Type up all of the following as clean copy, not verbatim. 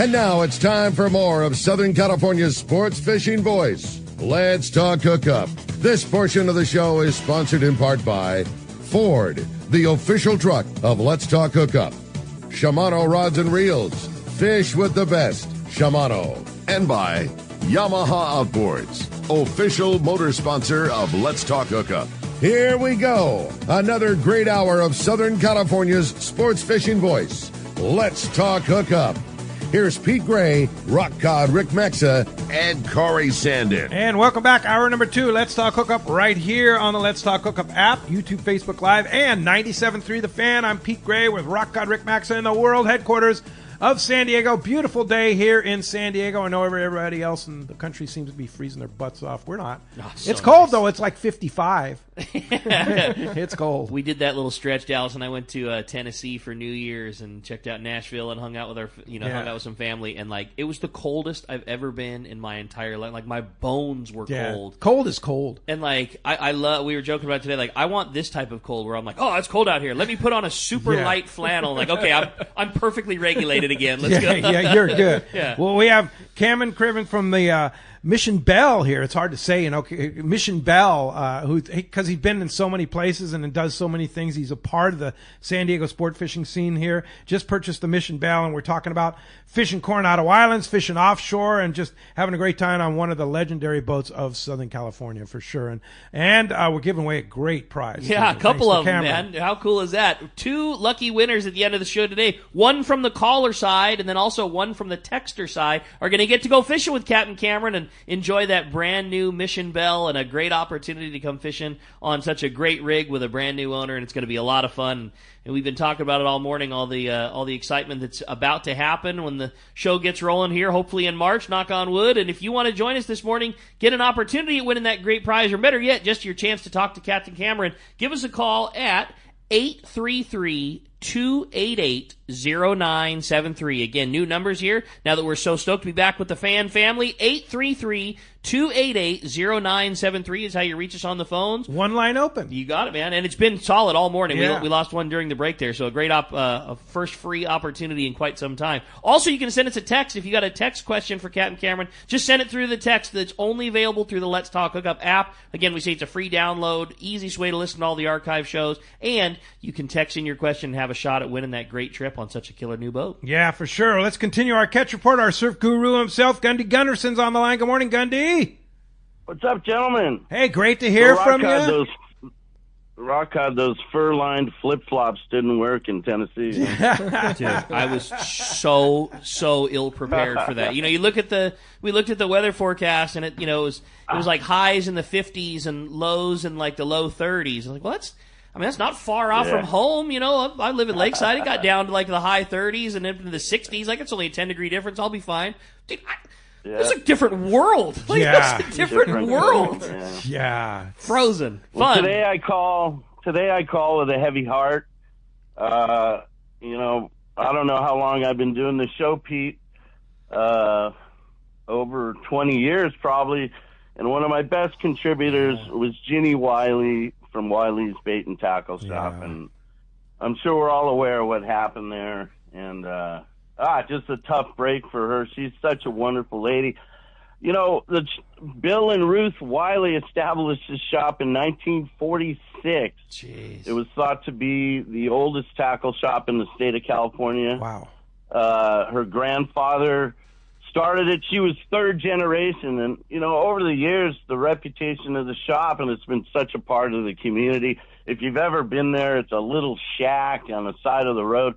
And now it's time for more of Southern California's sports fishing voice. Let's talk hookup. This portion of the show is sponsored in part by Ford, the official truck of Let's Talk Hookup. Shimano Rods and Reels. Fish with the best. Shimano. And by Yamaha Outboards, official motor sponsor of Let's Talk Hookup. Here we go. Another great hour of Southern California's sports fishing voice. Let's Talk Hookup. Here's Pete Gray, Rock Cod Rick Mexa, and Corey Sandin. And welcome back. Hour number 2, Let's Talk Hookup, right here on the Let's Talk Hookup app, YouTube, Facebook Live, and 97.3 The Fan. I'm Pete Gray with Rock Cod Rick Mexa in the world headquarters of San Diego. Beautiful day here in San Diego. I know everybody else in the country seems to be freezing their butts off. We're not. Oh, so it's cold, nice. Though. It's like 55. It's cold. We did that little stretch. Dallas and I went to Tennessee for New Year's and checked out Nashville and hung out with hung out with some family. And it was the coldest I've ever been in my entire life. Like my bones were cold. Cold is cold. And I love. We were joking about it today. I want this type of cold where I'm like, oh, it's cold out here. Let me put on a super light flannel. Okay, I'm perfectly regulated again. Let's go. Yeah, you're good. Yeah. Well, we have Cameron Cribben from the Mission Belle here. It's hard to say, Mission Belle, because he's been in so many places and does so many things. He's a part of the San Diego sport fishing scene here. Just purchased the Mission Belle, and we're talking about fishing Coronado Islands, fishing offshore, and just having a great time on one of the legendary boats of Southern California for sure. And we're giving away a great prize. Yeah, a couple of them, Cameron. man. How cool is that? 2 lucky winners at the end of the show today. One from the caller side, and then also one from the texter side are going to get to go fishing with Captain Cameron and enjoy that brand new Mission Belle and a great opportunity to come fishing on such a great rig with a brand new owner, and it's going to be a lot of fun. And we've been talking about it all morning, all the excitement that's about to happen when the show gets rolling here, hopefully in March, knock on wood. And if you want to join us this morning, get an opportunity at winning that great prize, or better yet, just your chance to talk to Captain Cameron, give us a call at 833-288-0973. Again, new numbers here now that we're so stoked to be back with the fan family. 833-288-0973 is how you reach us on the phones. One line open. You got it, man. And it's been solid all morning. Yeah. We lost one during the break there, so a great a first free opportunity in quite some time. Also, you can send us a text. If you got a text question for Captain Cameron, just send it through the text that's only available through the Let's Talk Hookup app. Again, we say it's a free download, easiest way to listen to all the archive shows, and you can text in your question and have a shot at winning that great trip on such a killer new boat. Yeah, for sure. Let's continue our catch report. Our surf guru himself, Gundy Gunderson's on the line. Good morning, Gundy. What's up, gentlemen? Hey, great to hear from you. Those fur-lined flip-flops didn't work in Tennessee. Dude, I was so ill-prepared for that. We looked at the weather forecast, and it was like highs in the 50s and lows in like the low 30s. I'm like, well, that's not far off from home. I live in Lakeside. It got down to like the high 30s and into the 60s. Like, it's only a 10-degree difference. I'll be fine. Dude, it's a different world. It's a different world. Yeah. Frozen. Well, Fun. Today I call with a heavy heart. I don't know how long I've been doing the show, Pete. Over 20 years probably. And one of my best contributors was Ginny Wiley from Wiley's Bait and Tackle Shop. Yeah. And I'm sure we're all aware of what happened there. And just a tough break for her. She's such a wonderful lady. Bill and Ruth Wiley established this shop in 1946. Jeez. It was thought to be the oldest tackle shop in the state of California. Wow. Her grandfather started it. She was third generation. And, over the years, the reputation of the shop, and it's been such a part of the community. If you've ever been there, it's a little shack on the side of the road.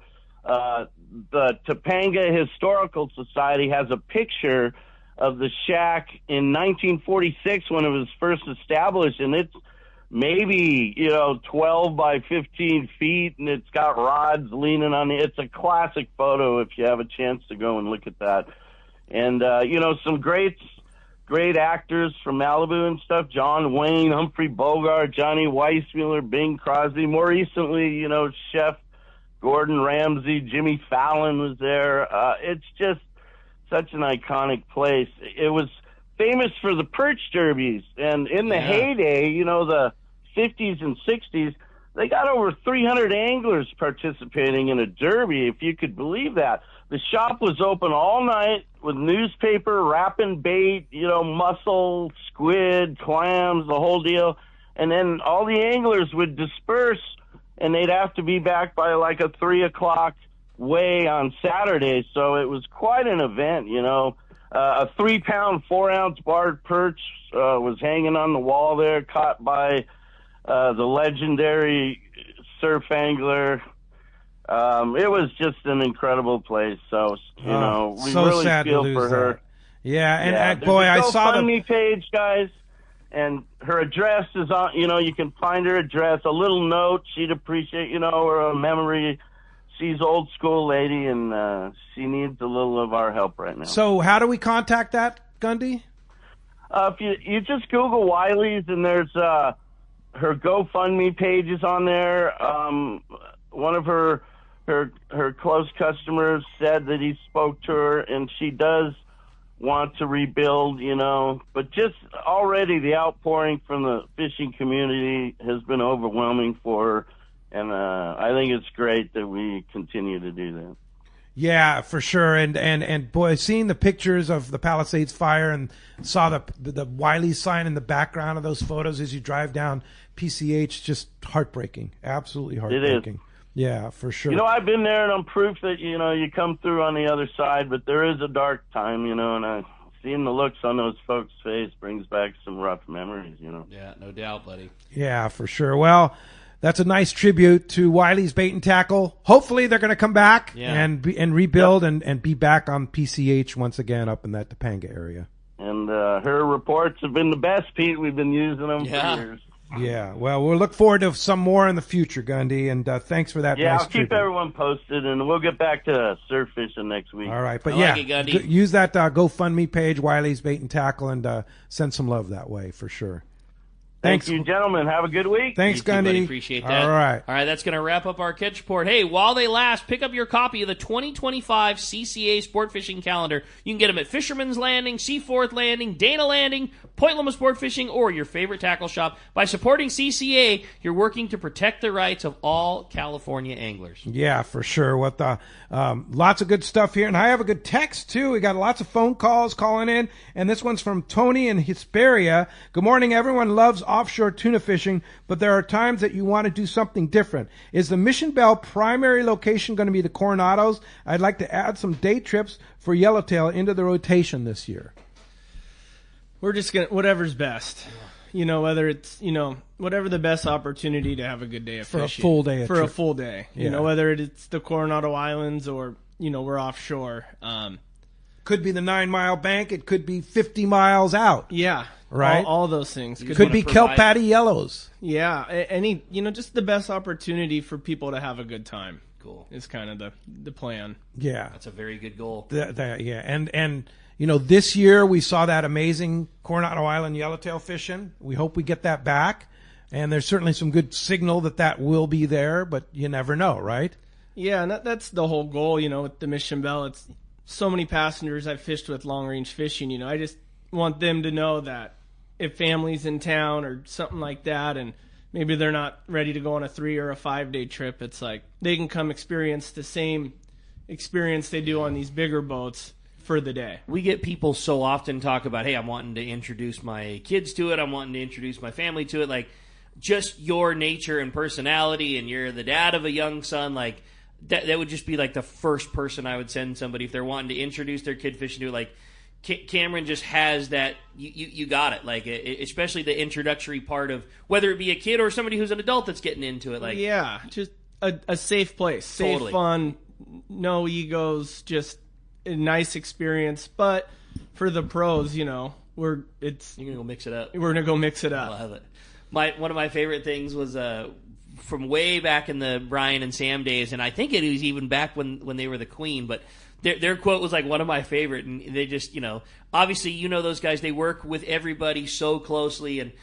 The Topanga Historical Society has a picture of the shack in 1946 when it was first established, and it's maybe 12 by 15 feet, and it's got rods leaning on it. It's a classic photo if you have a chance to go and look at that. And some great actors from Malibu and stuff: John Wayne, Humphrey Bogart, Johnny Weissmuller, Bing Crosby. More recently, Chef Gordon Ramsay, Jimmy Fallon was there. It's just such an iconic place. It was famous for the perch derbies, and in the heyday, the 50s and 60s, they got over 300 anglers participating in a derby, if you could believe that. The shop was open all night with newspaper, wrapping bait, mussel, squid, clams, the whole deal. And then all the anglers would disperse, and they'd have to be back by like a 3 o'clock weigh on Saturday. So it was quite an event, A 3-pound, 4-ounce barred perch was hanging on the wall there, caught by the legendary surf angler. It was just an incredible place. So, we so really sad feel to lose for her. that. Yeah, and There's boy, a I saw the GoFundMe page, guys, and her address is on. You can find her address. A little note. She'd appreciate, her a memory. She's old school lady, and she needs a little of our help right now. So, how do we contact that, Gundy? If you just Google Wiley's, and there's her GoFundMe page is on there. One of her close customers said that he spoke to her, and she does want to rebuild, but just already the outpouring from the fishing community has been overwhelming for her, and I think it's great that we continue to do that. Yeah, for sure. And boy, seeing the pictures of the Palisades fire and saw the Wiley sign in the background of those photos as you drive down PCH, just heartbreaking. Absolutely heartbreaking. It is. Yeah, for sure. I've been there, and I'm proof that, you come through on the other side, but there is a dark time, and seeing the looks on those folks' face brings back some rough memories, Yeah, no doubt, buddy. Yeah, for sure. Well, that's a nice tribute to Wiley's Bait and Tackle. Hopefully they're going to come back and rebuild and be back on PCH once again up in that Topanga area. And her reports have been the best, Pete. We've been using them for years. Yeah, well, we'll look forward to some more in the future, Gundy, and thanks for that. Yeah, nice I'll keep tribute. everyone posted, and we'll get back to surf fishing next week. All right, but I like it, Gundy. use that GoFundMe page, Wiley's Bait and Tackle, and send some love that way for sure. Thank you, gentlemen. Have a good week. Thanks, You too, Gundy. buddy. Appreciate that. All right. All right, that's going to wrap up our catch report. Hey, while they last, pick up your copy of the 2025 CCA Sport Fishing Calendar. You can get them at Fisherman's Landing, Seaforth Landing, Dana Landing, Point Loma Sport Fishing, or your favorite tackle shop. By supporting CCA, you're working to protect the rights of all California anglers. Yeah, for sure. What the lots of good stuff here, and I have a good text too. We got lots of phone calls calling in, and this one's from Tony in Hesperia. Good morning. Everyone loves offshore tuna fishing, but there are times that you want to do something different. Is the Mission Belle primary location going to be the Coronados? I'd like to add some day trips for yellowtail into the rotation this year. We're just going to, whatever's best. Whether it's, whatever the best opportunity to have a good day of fishing. For a full day. For a full day. Yeah. Whether it's the Coronado Islands or, we're offshore. Could be the 9 Mile Bank. It could be 50 miles out. Yeah. Right. All those things. Could be kelp patty yellows. Yeah. Any, just the best opportunity for people to have a good time. Cool. Is kind of the plan. Yeah. That's a very good goal. Yeah. And this year we saw that amazing Coronado Island yellowtail fishing. We hope we get that back. And there's certainly some good signal that will be there, but you never know, right? Yeah, and that's the whole goal, with the Mission Belle. It's so many passengers I've fished with long-range fishing, I just want them to know that if family's in town or something like that, and maybe they're not ready to go on a 3 or a 5 day trip, it's like they can come experience the same experience they do on these bigger boats for the day. We get people so often talk about, hey, I'm wanting to introduce my kids to it. I'm wanting to introduce my family to it. Like, just your nature and personality, and you're the dad of a young son, like, that would just be like the first person I would send somebody if they're wanting to introduce their kid fishing to it. Like, Cameron just has that. You got it. Like, especially the introductory part of whether it be a kid or somebody who's an adult that's getting into it. Like, yeah, just a safe place, Totally. safe, fun, no egos, just a nice experience. But for the pros, you're gonna go mix it up. We're gonna go mix it I up. love it. One of my favorite things was from way back in the Brian and Sam days, and I think it was even back when they were the Queen, but their quote was like one of my favorite, and they just, obviously those guys, they work with everybody so closely, and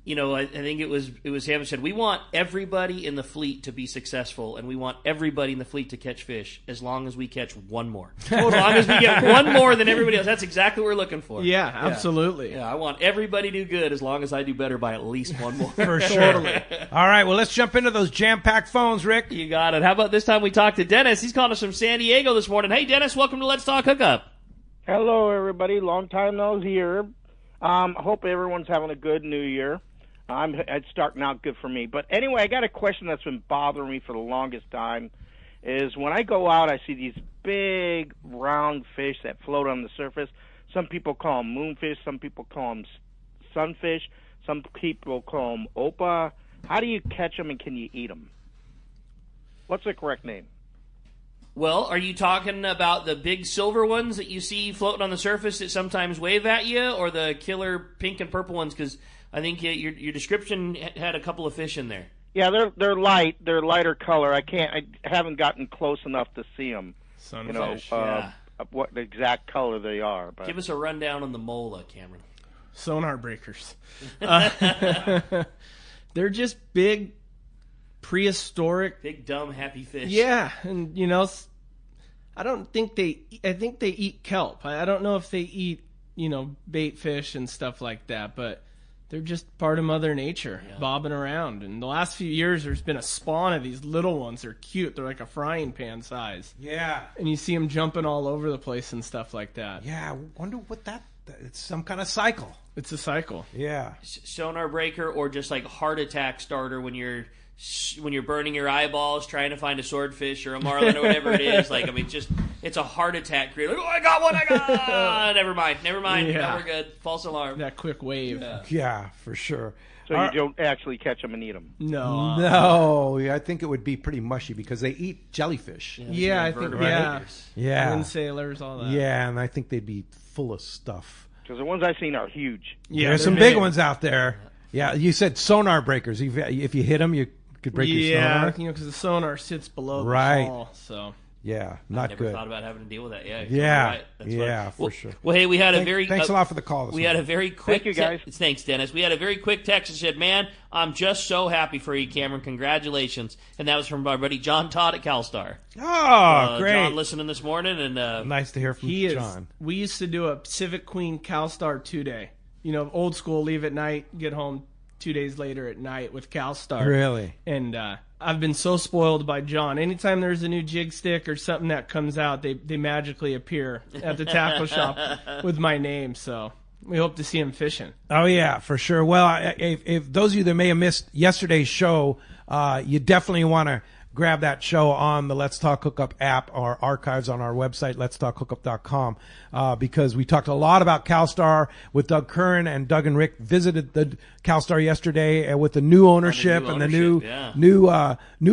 I think it was him who said, we want everybody in the fleet to be successful, and we want everybody in the fleet to catch fish as long as we catch one more. As long as we get one more than everybody else. That's exactly what we're looking for. Yeah, absolutely. Yeah, I want everybody to do good as long as I do better by at least one more. For sure. All right, well, let's jump into those jam-packed phones, Rick. You got it. How about this time we talk to Dennis? He's calling us from San Diego this morning. Hey, Dennis, welcome to Let's Talk Hookup. Hello, everybody. Long time no here. Hope everyone's having a good New Year. It's starting out good for me. But anyway, I got a question that's been bothering me for the longest time. Is when I go out, I see these big round fish that float on the surface. Some people call them moonfish. Some people call them sunfish. Some people call them opa. How do you catch them and can you eat them? What's the correct name? Well, are you talking about the big silver ones that you see floating on the surface that sometimes wave at you, or the killer pink and purple ones? Because I think your description had a couple of fish in there. Yeah, they're light. They're lighter color. I haven't gotten close enough to see them. Sunfish. What the exact color they are. But. Give us a rundown on the mola, Cameron. Sonar breakers. They're just big, prehistoric, big dumb happy fish. Yeah, and I think they eat kelp. I don't know if they eat bait fish and stuff like that, but they're just part of Mother Nature, bobbing around. And the last few years, there's been a spawn of these little ones. They're cute. They're like a frying pan size. Yeah. And you see them jumping all over the place and stuff like that. Yeah, I wonder what it's some kind of cycle. It's a cycle. Yeah. Sonar breaker, or just like heart attack starter when you're burning your eyeballs trying to find a swordfish or a marlin or whatever it is. It's a heart attack creator. Like, I got one. Never mind. Yeah. Now we're good. False alarm. That quick wave. Yeah, for sure. So you don't actually catch them and eat them? No. I think it would be pretty mushy because they eat jellyfish. Yeah, I think, Yeah. Wind sailors, all that. Yeah, and I think they'd be full of stuff. Because the ones I've seen are huge. Yeah, there's some big ones out there. Yeah, you said sonar breakers. If you hit them, you could break your sonar. Yeah, because the sonar sits below the hull, so... Yeah, I good. never thought about having to deal with that. Yeah, right. For sure. Well, hey, we had thanks a lot for the call. We had a very quick. Thank you, guys. Thanks, Dennis. We had a very quick text that said, "Man, I'm just so happy for you, Cameron. Congratulations!" And that was from our buddy John Todd at CalStar. Oh, great! John listening this morning, and nice to hear from John. We used to do a Pacific Queen CalStar 2-day. Old school, leave at night, get home 2 days later at night with CalStar. Really? And I've been so spoiled by John. Anytime there's a new jig stick or something that comes out, they magically appear at the tackle shop with my name. So we hope to see him fishing. Oh, yeah, for sure. Well, if those of you that may have missed yesterday's show, you definitely want to grab that show on the Let's Talk Hookup app or archives on our website, letstalkhookup.com, because we talked a lot about CalStar with Doug Curran, and Doug and Rick visited the CalStar yesterday with the new ownership and the new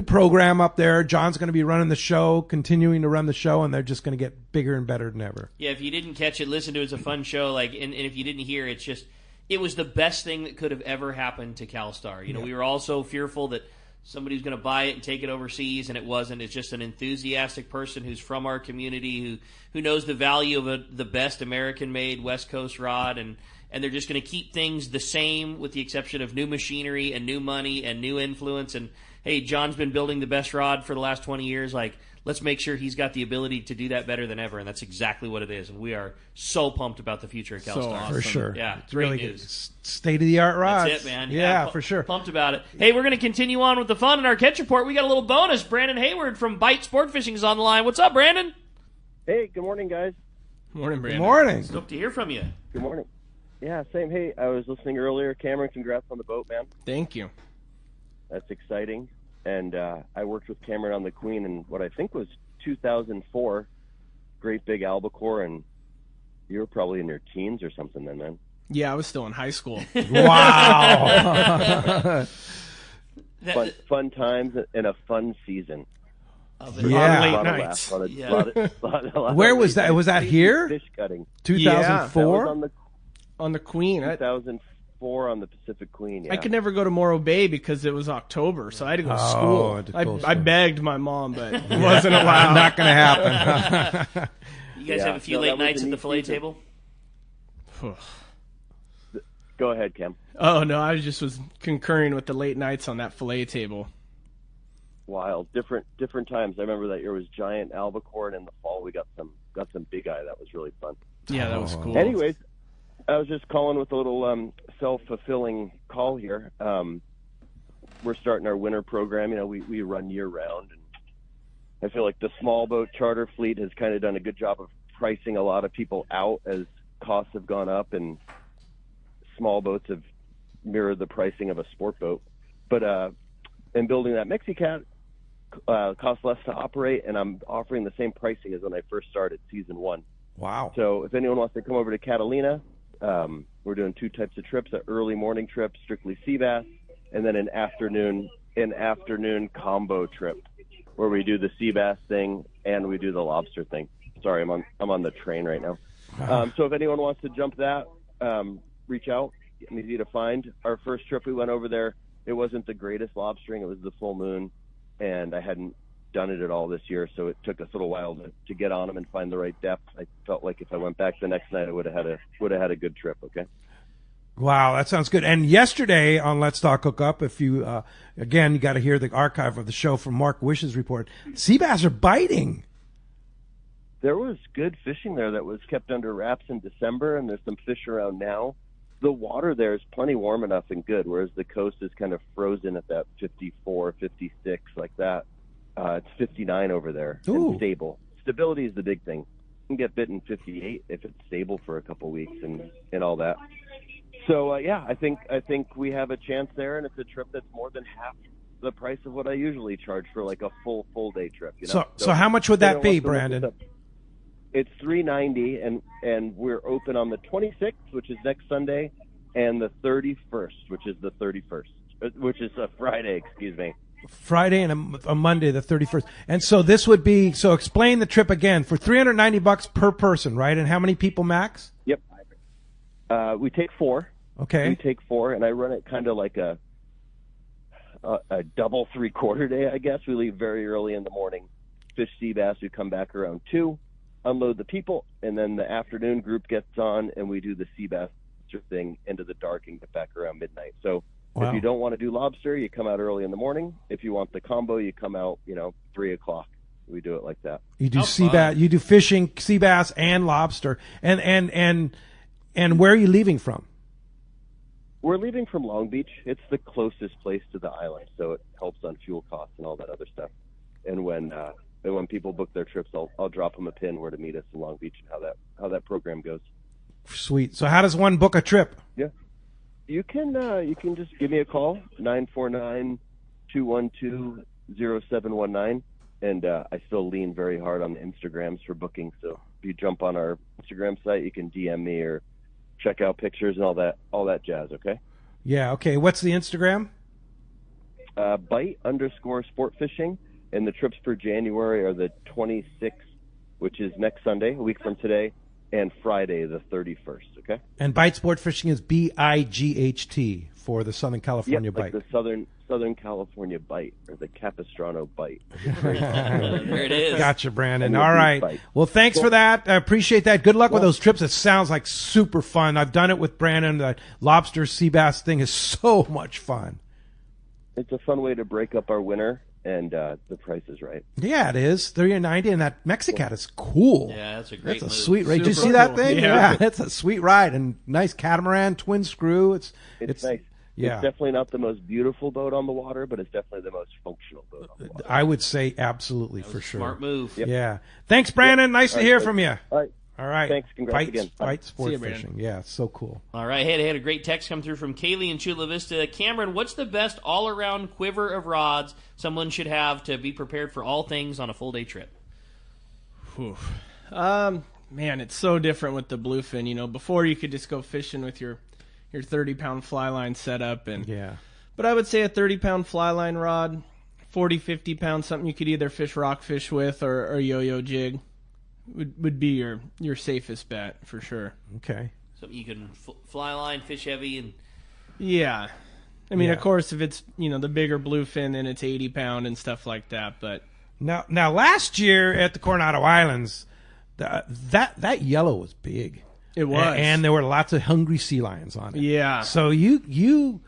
program up there. John's going to be running the show, continuing to run the show, and they're just going to get bigger and better than ever. Yeah, if you didn't catch it, listen to it. It's a fun show. And if you didn't hear it, it was the best thing that could have ever happened to CalStar. We were all so fearful that somebody who's going to buy it and take it overseas, and it wasn't. It's just an enthusiastic person who's from our community who knows the value of the best American-made West Coast rod, and they're just going to keep things the same with the exception of new machinery and new money and new influence. And, hey, John's been building the best rod for the last 20 years. Let's make sure he's got the ability to do that better than ever, and that's exactly what it is. And we are so pumped about the future of CalStar. So awesome. For sure. Yeah, it's great really news. State-of-the-art rods. That's it, man. Yeah, for sure. Pumped about it. Hey, we're going to continue on with the fun in our catch report. We got a little bonus. Brandon Hayward from Bite Sport Fishing is on the line. What's up, Brandon? Hey, good morning, guys. Morning, Brandon. Good morning. Stoked to hear from you. Good morning. Yeah, same. Hey, I was listening earlier. Cameron, congrats on the boat, man. Thank you. That's exciting. And I worked with Cameron on the Queen in what I think was 2004, great big albacore, and you were probably in your teens or something then, man. Yeah, I was still in high school. Wow. fun times and a fun season. Yeah. Late nights. Where was that? Was that here? Fish cutting. 2004? Yeah, on the Queen. 2004 on the Pacific Queen, yeah. I could never go to Morro Bay because it was October, so I had to go to school. I begged my mom, but it wasn't allowed. Not going to happen. You guys have a few late nights at the fillet table? Go Go ahead, Cam. Oh no, I was concurring with the late nights on that fillet table. Wild, different times. I remember that year was giant albacore, and in the fall we got some big eye. That was really fun. Yeah, that was cool. Anyways, I was just calling with a little self-fulfilling call here. We're starting our winter program. You know, we run year-round, and I feel like the small boat charter fleet has kind of done a good job of pricing a lot of people out as costs have gone up, and small boats have mirrored the pricing of a sport boat. But in building that Mexicat costs less to operate, and I'm offering the same pricing as when I first started season 1. Wow. So if anyone wants to come over to Catalina, we're doing 2 types of trips: an early morning trip, strictly sea bass, and then an afternoon combo trip where we do the sea bass thing and we do the lobster thing. Sorry, I'm on the train right now. So if anyone wants to jump that, reach out. I'm easy to find. Our first trip we went over there, it wasn't the greatest lobstering. It was the full moon, and I hadn't done it at all this year, so it took us a little while to get on them and find the right depth. I felt like if I went back the next night, I would have had a good trip. Okay. Wow, that sounds good. And yesterday on Let's Talk Hookup, if you again, you got to hear the archive of the show from Mark Wish's report. Sea bass are biting. There was good fishing there that was kept under wraps in December, and there's some fish around now. The water there is plenty warm enough and good, whereas the coast is kind of frozen at that 54, 56, like that. It's 59 over there. Ooh. And stable. Stability is the big thing. You can get bit in 58 if it's stable for a couple weeks and all that. So I think we have a chance there, and it's a trip that's more than half the price of what I usually charge for like a full day trip. You know? So how much would that be, Brandon? It's $390, and we're open on the 26th, which is next Sunday, and the 31st, which is the 31st, which is a Friday. Excuse me. Friday and a Monday, the 31st. And so this would be, so explain the trip again, for $390 per person, right? And how many people max? Yep. We take 4. Okay. We take 4, and I run it kind of like a double 3/4 day, I guess. We leave very early in the morning, fish sea bass. We come back around 2, unload the people, and then the afternoon group gets on, and we do the sea bass thing into the dark and get back around midnight. So wow. If you don't want to do lobster, you come out early in the morning. If you want the combo, you come out, 3 o'clock. We do it like that. You do sea bass, you do fishing, sea bass, and lobster. And where are you leaving from? We're leaving from Long Beach. It's the closest place to the island, so it helps on fuel costs and all that other stuff. And when people book their trips, I'll drop them a pin where to meet us in Long Beach and how that program goes. Sweet. So how does one book a trip? Yeah, you can just give me a call 949-212-0719, and I still lean very hard on the Instagrams for booking. So if you jump on our Instagram site, you can DM me or check out pictures and all that jazz. Okay. Yeah. Okay. What's the Instagram? Bite_sport fishing. And the trips for January are the 26th, which is next Sunday, a week from today, and Friday, the 31st, okay? And Bite Sport Fishing is BIGHT for the Southern California Bite. Bite. The Southern California Bite, or the Capistrano Bite. There it is. Gotcha, Brandon. All right. Well, thanks for that. I appreciate that. Good luck with those trips. It sounds like super fun. I've done it with Brandon. The lobster sea bass thing is so much fun. It's a fun way to break up our winter. And the price is right. Yeah, it is. $390, and that Mexicat is cool. Yeah, that's a great That's a move. sweet ride. Did you see Super that cool. thing? Yeah. It's a sweet ride and nice catamaran, twin screw. It's nice. Yeah. It's definitely not the most beautiful boat on the water, but it's definitely the most functional boat on the water. I would say absolutely for sure. Smart move. Yep. Yeah. Thanks, Brandon. Nice to hear from you. All right. All right. Thanks. Congrats again. Bite sport See you, Brandon. fishing. Yeah, it's so cool. All right. Hey, I had a great text come through from Kaylee in Chula Vista. Cameron, what's the best all-around quiver of rods someone should have to be prepared for all things on a full-day trip? Whew. Man, it's so different with the bluefin. Before you could just go fishing with your 30-pound fly line set up. Yeah. But I would say a 30-pound fly line rod, 40, 50 pounds, something you could either fish rockfish with or yo-yo jig. Would be your safest bet for sure. Okay. Something you can fly line, fish heavy, and Yeah. I mean, Yeah. of course, if it's, the bigger bluefin, then it's 80 pound and stuff like that. But Now last year at the Coronado Islands, that yellow was big. It was. And there were lots of hungry sea lions on it. Yeah. So you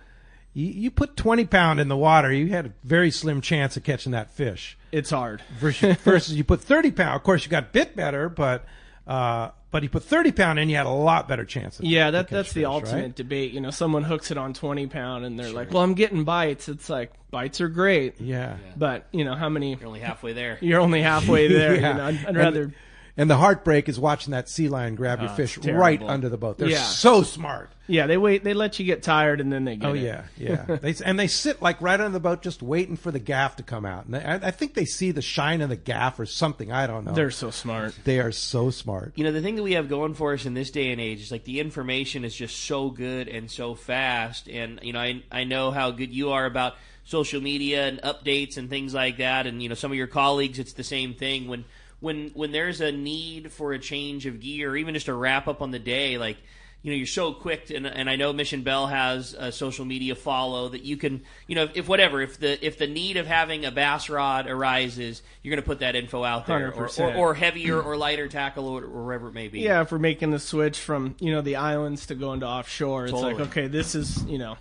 put 20 pound in the water, you had a very slim chance of catching that fish. It's hard. Versus you put 30 pound. Of course, you got bit better, but you put 30 pound in, you had a lot better chance. Yeah, that's the fish, ultimate right? debate. You know, someone hooks it on 20 pound and they're like, well, I'm getting bites. It's like, bites are great. Yeah. But, you know, how many? You're only halfway there. You're only halfway there. Yeah. You know, I'd rather. And the heartbreak is watching that sea lion grab your fish terrible. right under the boat. They're Yeah. so smart. Yeah, they let you get tired and then they get it. Yeah. They sit like right under the boat just waiting for the gaff to come out. And I think they see the shine of the gaff or something. I don't know. They're so smart. They are so smart. You know, the thing that we have going for us in this day and age is like the information is just so good and so fast. And, you know, I know how good you are about social media and updates and things like that. And, you know, some of your colleagues, it's the same thing. When there's a need for a change of gear, or even just a wrap up on the day, like, you know, you're so quick, and I know Mission Belle has a social media follow that you can, you know, if the need of having a bass rod arises, you're going to put that info out there, 100%. or heavier or lighter tackle or wherever it may be. Yeah, if we're making the switch from, you know, the islands to going to offshore, it's like, okay, this is, you know,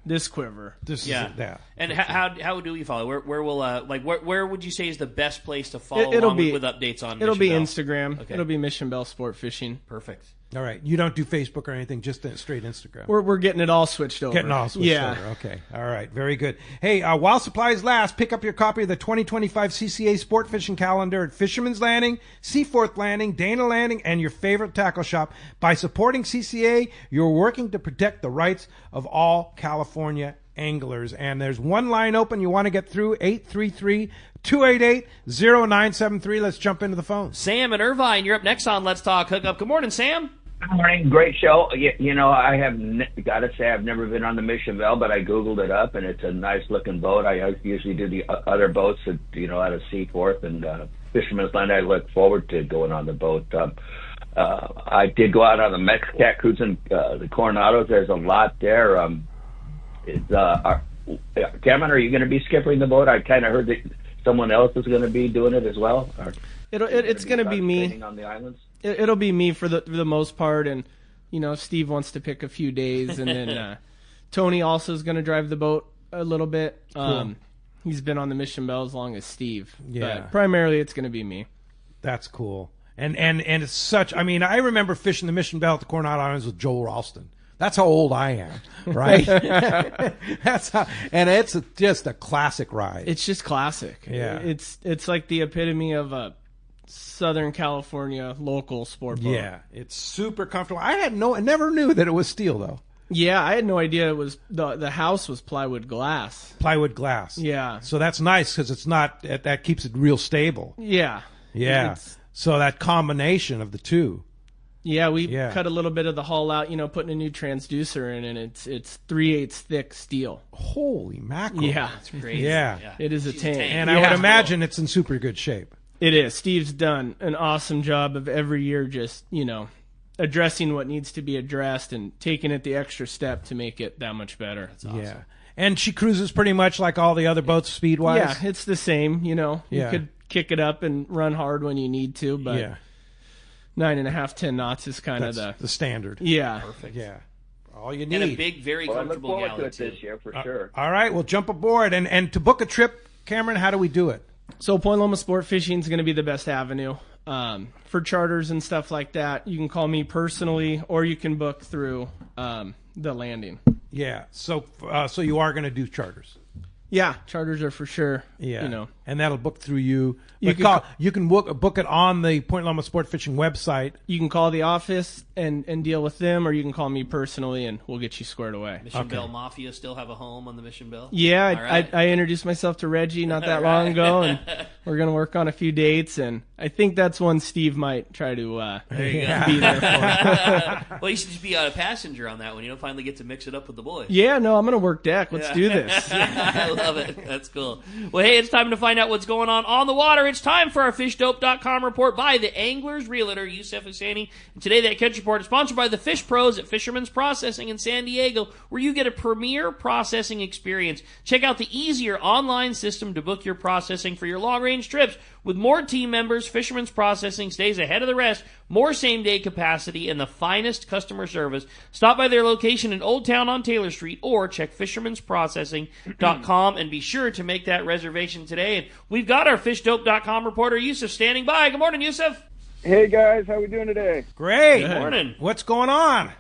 this quiver. Yeah. And how do we follow? Where will where would you say is the best place to follow along with updates on? It'll Mission be Belle? Instagram. Okay. It'll be Mission Belle Sport Fishing. Perfect. All right. You don't do Facebook or anything, just straight Instagram. We're getting it all switched over. Getting all switched over. Okay. All right. Very good. Hey, while supplies last, pick up your copy of the 2025 CCA Sport Fishing Calendar at Fisherman's Landing, Seaforth Landing, Dana Landing, and your favorite tackle shop. By supporting CCA, you're working to protect the rights of all California anglers. And there's one line open you want to get through, 833-288-0973. Let's jump into the phone. Sam and Irvine, you're up next on Let's Talk Hookup. Good morning, Sam. Good morning. Great show. You know, I have got to say I've never been on the Mission Belle, but I Googled it up, and it's a nice-looking boat. I usually do the other boats, that, you know, out of Seaforth and Fisherman's Land. I look forward to going on the boat. I did go out on the Mexicat cruise in the Coronados. There's a lot there. Cameron, are you going to be skippering the boat? I kind of heard that someone else is going to be doing it as well. It's going to be me on the islands. It'll be me for the most part, and you know, Steve wants to pick a few days, and then Tony also is going to drive the boat a little bit. Cool. He's been on the Mission Belle as long as Steve. Yeah. But primarily it's going to be me. That's cool. And it's such. I mean, I remember fishing the Mission Belle at the Coronado Islands with Joel Ralston. That's how old I am, right? That's how, and it's just a classic ride. It's just classic. Yeah. It's like the epitome of a Southern California local sport boat. Yeah, it's super comfortable. I never knew that it was steel though. Yeah, I had no idea it was the house was plywood glass. Plywood glass. Yeah. So that's nice because it's not that keeps it real stable. Yeah. Yeah. So that combination of the two. Yeah, we cut a little bit of the hull out, you know, putting a new transducer in, and it's 3/8 thick steel. Holy mackerel! Yeah, That's crazy. Yeah. it is a tank. And I would imagine it's in super good shape. It is. Steve's done an awesome job of every year just, you know, addressing what needs to be addressed and taking it the extra step to make it that much better. That's awesome. Yeah. And she cruises pretty much like all the other boats speed-wise? Yeah, it's the same, you know. Yeah. You could kick it up and run hard when you need to, but 9.5, 10 knots is kind of the standard. Yeah. Perfect. Yeah. All you need. And a big, very Well, I look comfortable forward galley to it too. this year for sure. All right, we'll jump aboard. And to book a trip, Cameron, how do we do it? So Point Loma Sport Fishing is going to be the best avenue for charters and stuff like that. You can call me personally, or you can book through the landing. Yeah. So you are going to do charters. Yeah, charters are for sure. Yeah. You know, And that'll book through you. You But can you can book it on the Point Loma Sport Fishing website. you can call the office and deal with them, or you can call me personally, and we'll get you squared away. Mission Belle Mafia still have a home on the Mission Belle? Yeah, All right. I introduced myself to Reggie not that long ago, and we're going to work on a few dates, and I think that's one Steve might try to be there for. Well, you should just be a passenger on that one. You know, finally get to mix it up with the boys. Yeah, no, I'm going to work deck. Let's do this. I love it. That's cool. Well, hey, it's time to find out what's going on the water. It's time for our FishDope.com report by the Angler's Realtor, Yusef Husseini. And today, that catch report is sponsored by the Fish Pros at Fisherman's Processing in San Diego, where you get a premier processing experience. Check out the easier online system to book your processing for your long-range trips. With more team members, Fisherman's Processing stays ahead of the rest, more same-day capacity, and the finest customer service. Stop by their location in Old Town on Taylor Street or check fishermansprocessing.com and be sure to make that reservation today. And we've got our fishdope.com reporter, Yusuf, standing by. Good morning, Yusuf. Hey, guys. How we doing today? Great. Good morning. What's going on?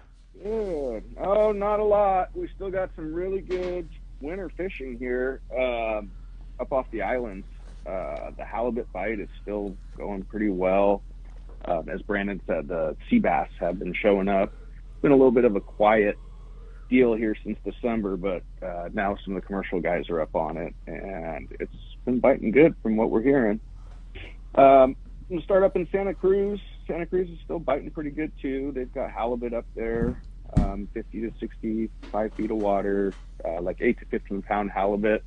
Good. Oh, not a lot. We still got some really good winter fishing here up off the islands. The halibut bite is still going pretty well. As Brandon said, the sea bass have been showing up. It's been a little bit of a quiet deal here since December, but now some of the commercial guys are up on it, and it's been biting good from what we're hearing. I'm going to start up in Santa Cruz. Santa Cruz is still biting pretty good, too. They've got halibut up there, 50 to 65 feet of water, like 8 to 15-pound halibut.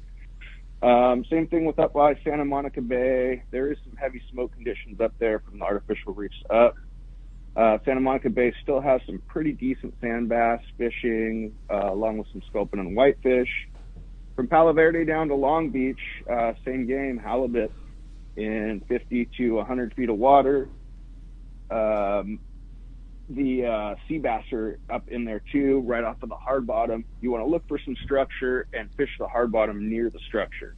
Same thing with up by Santa Monica Bay. There is some heavy smoke conditions up there from the artificial reefs up. Santa Monica Bay still has some pretty decent sand bass fishing, along with some sculpin and whitefish. From Palo Verde down to Long Beach, same game, halibut in 50 to 100 feet of water. The sea bass are up in there too, right off of the hard bottom. You want to look for some structure and fish the hard bottom near the structure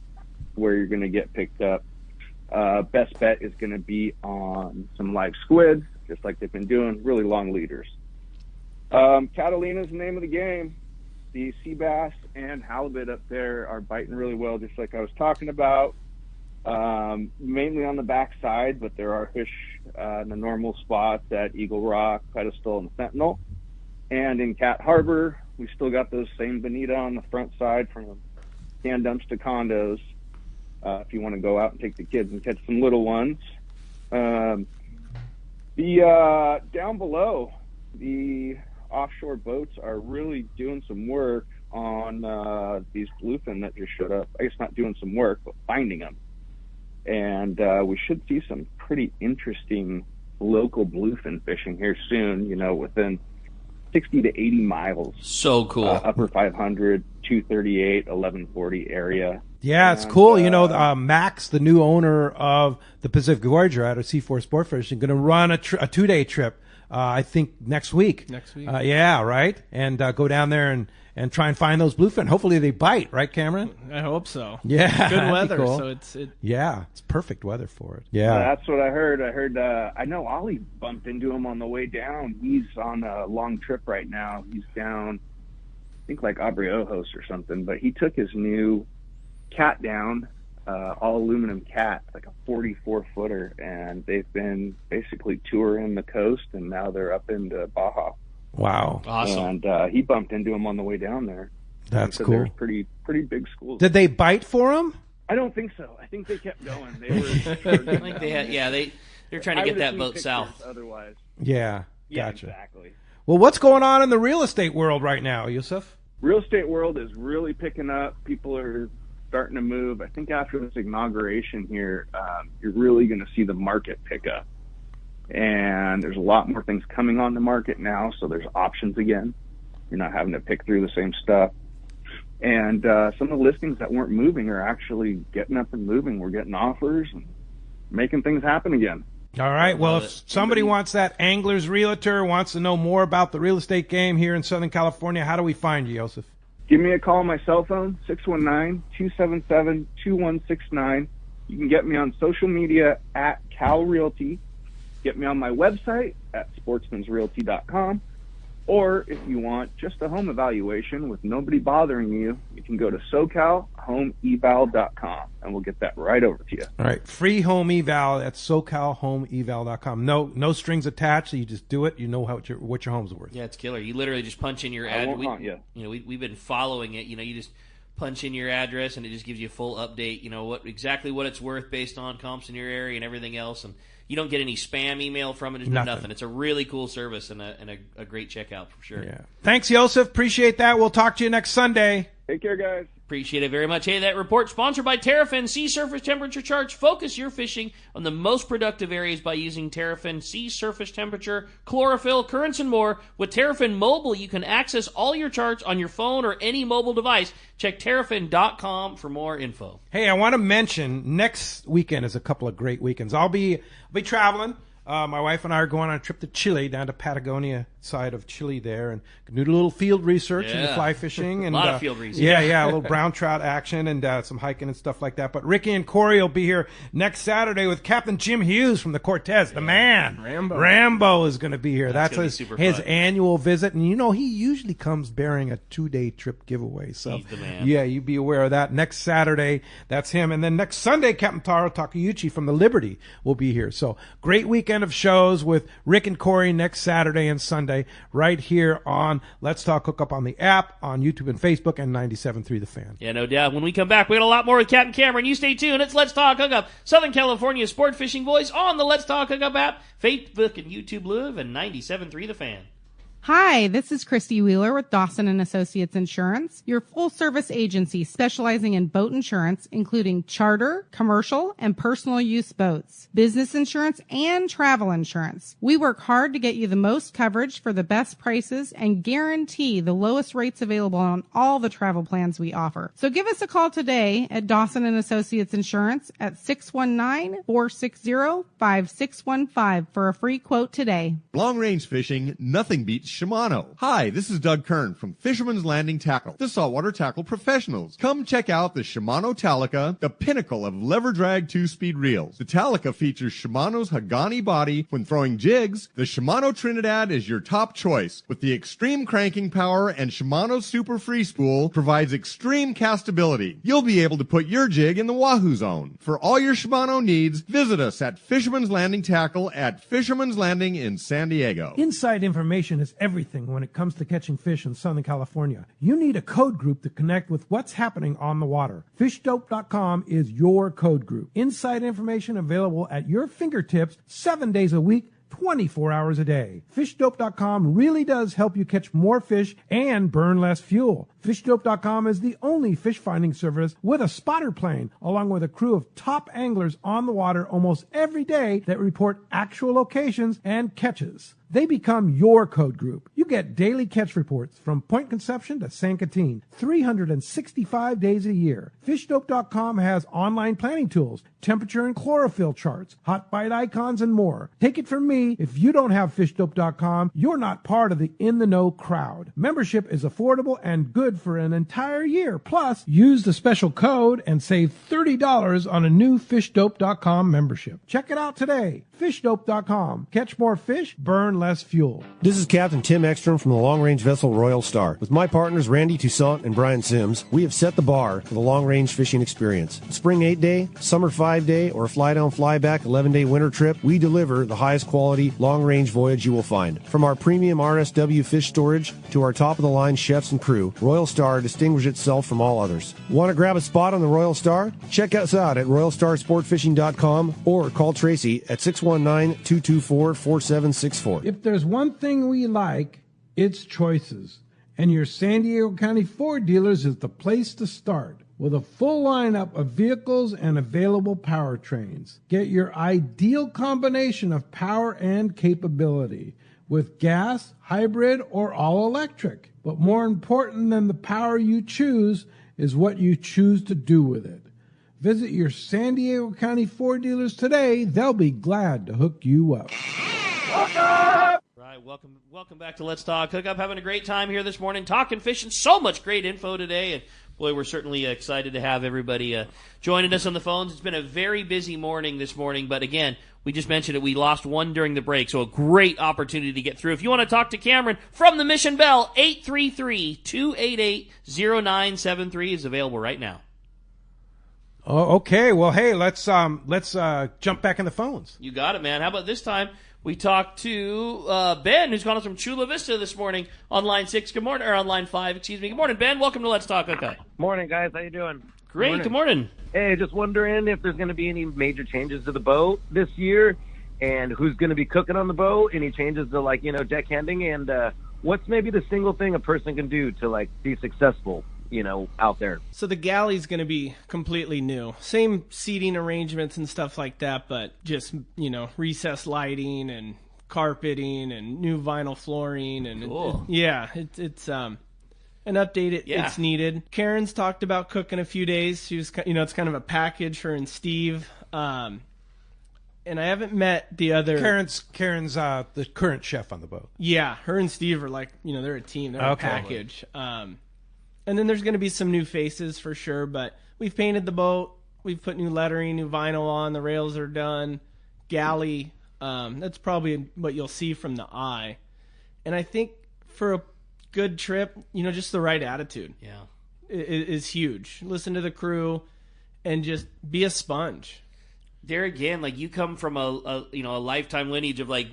where you're going to get picked up. Best bet is going to be on some live squids, just like they've been doing, really long leaders. Catalina's the name of the game. The sea bass and halibut up there are biting really well, just like I was talking about. Mainly on the backside, but there are fish in the normal spots at Eagle Rock, Pedestal, and Sentinel. And in Cat Harbor, we still got those same bonita on the front side from can dumps to condos. If you want to go out and take the kids and catch some little ones. Down below, the offshore boats are really doing some work on these bluefin that just showed up. I guess not doing some work, but finding them. And we should see some pretty interesting local bluefin fishing here soon, within 60 to 80 miles. So cool. Upper 500, 238, 1140 area. Yeah, it's cool. Max, the new owner of the Pacific Voyager out of C4 Sport Fishing, going to run a 2-day trip, I think, next week. Yeah, right? And go down there and try and find those bluefin. Hopefully they bite, right, Cameron? I hope so. Yeah. Good weather, cool. so it's perfect weather for it. Yeah. That's what I heard. I know Ollie bumped into him on the way down. He's on a long trip right now. He's down, I think, like Aubrey Ojos or something, but he took his new cat down, all aluminum cat, like a 44-footer, and they've been basically touring the coast, and now they're up into Baja. Wow. Awesome. And he bumped into him on the way down there. That's so cool. There's pretty big schools. Did they bite for him? I don't think so. I think they kept going. They were. I think they had. Yeah, they're trying to get that boat south. Otherwise. Yeah. Yeah, Gotcha. exactly. Well, what's going on in the real estate world right now, Yusuf? Real estate world is really picking up. People are starting to move. I think after this inauguration here, you're really going to see the market pick up. And there's a lot more things coming on the market now, so there's options again. You're not having to pick through the same stuff. And some of the listings that weren't moving are actually getting up and moving. We're getting offers and making things happen again. All right. Well, if somebody wants that Angler's Realtor, wants to know more about the real estate game here in Southern California, how do we find you, Yusuf? Give me a call on my cell phone, 619-277-2169. You can get me on social media at Cal Realty. Get me on my website at sportsmansrealty.com. Or if you want just a home evaluation with nobody bothering you, you can go to SoCalHomeEval.com, and we'll get that right over to you. All right. Free home eval at SoCalHomeEval.com. No strings attached, so you just do it. You know what your home's worth. Yeah, it's killer. You literally just punch in your address. We've been following it. You just punch in your address, and it just gives you a full update. Exactly what it's worth based on comps in your area and everything else. And you don't get any spam email from it. There's nothing. It's a really cool service and a great checkout for sure. Yeah. Thanks, Yusuf. Appreciate that. We'll talk to you next Sunday. Take care, guys. Appreciate it very much. Hey, that report sponsored by Terrafin Sea Surface Temperature Charts. Focus your fishing on the most productive areas by using Terrafin Sea Surface Temperature, chlorophyll, currents, and more. With Terrafin Mobile, you can access all your charts on your phone or any mobile device. Check Terrafin.com for more info. Hey, I want to mention next weekend is a couple of great weekends. I'll be traveling. My wife and I are going on a trip to Chile, down to Patagonia side of Chile there, and do a little field research and fly fishing. And, a lot of field research. Yeah, a little brown trout action and some hiking and stuff like that. But Ricky and Corey will be here next Saturday with Captain Jim Hughes from the Cortez, the man. Rambo is going to be here. That's his annual visit. And, he usually comes bearing a 2-day trip giveaway. So, he's the man. Yeah, you be aware of that. Next Saturday, that's him. And then next Sunday, Captain Taro Takeuchi from the Liberty will be here. So, great weekend of shows with Rick and Corey next Saturday and Sunday right here on Let's Talk Hookup on the app, on YouTube and Facebook, and 97.3 The Fan. Yeah, no doubt. When we come back, we got a lot more with Captain Cameron. You stay tuned. It's Let's Talk Hookup, Southern California's sport fishing voice on the Let's Talk Hookup app, Facebook and YouTube Live, and 97.3 The Fan. Hi, this is Christy Wheeler with Dawson & Associates Insurance, your full-service agency specializing in boat insurance, including charter, commercial, and personal use boats, business insurance, and travel insurance. We work hard to get you the most coverage for the best prices and guarantee the lowest rates available on all the travel plans we offer. So give us a call today at Dawson & Associates Insurance at 619-460-5615 for a free quote today. Long-range fishing, nothing beats Shimano. Hi, this is Doug Kern from Fisherman's Landing Tackle, the saltwater tackle professionals. Come check out the Shimano Talica, the pinnacle of lever drag 2-speed reels. The Talica features Shimano's Hagani body when throwing jigs. The Shimano Trinidad is your top choice. With the extreme cranking power and Shimano's Super Free Spool provides extreme castability. You'll be able to put your jig in the Wahoo zone. For all your Shimano needs, visit us at Fisherman's Landing Tackle at Fisherman's Landing in San Diego. Inside information is everything when it comes to catching fish in Southern California. You need a code group to connect with what's happening on the water. FishDope.com is your code group. Inside information available at your fingertips 7 days a week, 24 hours a day. FishDope.com really does help you catch more fish and burn less fuel. FishDope.com is the only fish finding service with a spotter plane, along with a crew of top anglers on the water almost every day that report actual locations and catches. They become your code group. You get daily catch reports from Point Conception to San Quintin, 365 days a year. FishDope.com has online planning tools, temperature and chlorophyll charts, hot bite icons, and more. Take it from me, if you don't have FishDope.com, you're not part of the in-the-know crowd. Membership is affordable and good for an entire year. Plus, use the special code and save $30 on a new FishDope.com membership. Check it out today. FishDope.com. Catch more fish, burn less fuel. This is Captain Tim Ekstrom from the long-range vessel Royal Star. With my partners Randy Toussaint and Brian Sims, we have set the bar for the long-range fishing experience. Spring 8-day, summer 5-day, or a fly-down, fly-back 11-day winter trip, we deliver the highest quality long-range voyage you will find. From our premium RSW fish storage to our top-of-the-line chefs and crew, Royal Star distinguishes itself from all others. Want to grab a spot on the Royal Star? Check us out at RoyalStarSportFishing.com or call Tracy at 619-224-4764. If there's one thing we like, it's choices. And your San Diego County Ford dealers is the place to start. With a full lineup of vehicles and available powertrains. Get your ideal combination of power and capability with gas, hybrid, or all electric. But more important than the power you choose is what you choose to do with it. Visit your San Diego County Ford dealers today. They'll be glad to hook you up. Right, welcome back to Let's Talk Hookup. Having a great time here this morning, talking fishing. So much great info today, and boy, we're certainly excited to have everybody joining us on the phones. It's been a very busy morning this morning, but again, we just mentioned it. We lost one during the break, so a great opportunity to get through. If you want to talk to Cameron from the Mission Belle, 833-288-0973 is available right now. Oh, okay. Well, hey, let's jump back in the phones. You got it, man. How about this time? We talked to Ben, who's calling us from Chula Vista this morning on line 6. Good morning, or on line 5, excuse me. Good morning, Ben. Welcome to Let's Talk Hookup. Morning, guys. How you doing? Great. Good morning. Hey, just wondering if there's going to be any major changes to the boat this year, and who's going to be cooking on the boat. Any changes to deck handing, and what's maybe the single thing a person can do to be successful, out there. So the galley's going to be completely new. Same seating arrangements and stuff like that, but just, recessed lighting and carpeting and new vinyl flooring. And cool. It's an update. It's needed. Karen's talked about cooking a few days. She was, it's kind of a package, her and Steve. And I haven't met the other. Karen's the current chef on the boat. Yeah, her and Steve are like, they're a team. They're a package. And then there's going to be some new faces for sure, but we've painted the boat. We've put new lettering, new vinyl on. The rails are done. Galley, that's probably what you'll see from the eye. And I think for a good trip, just the right attitude is huge. Listen to the crew and just be a sponge. There again, like you come from a lifetime lineage of like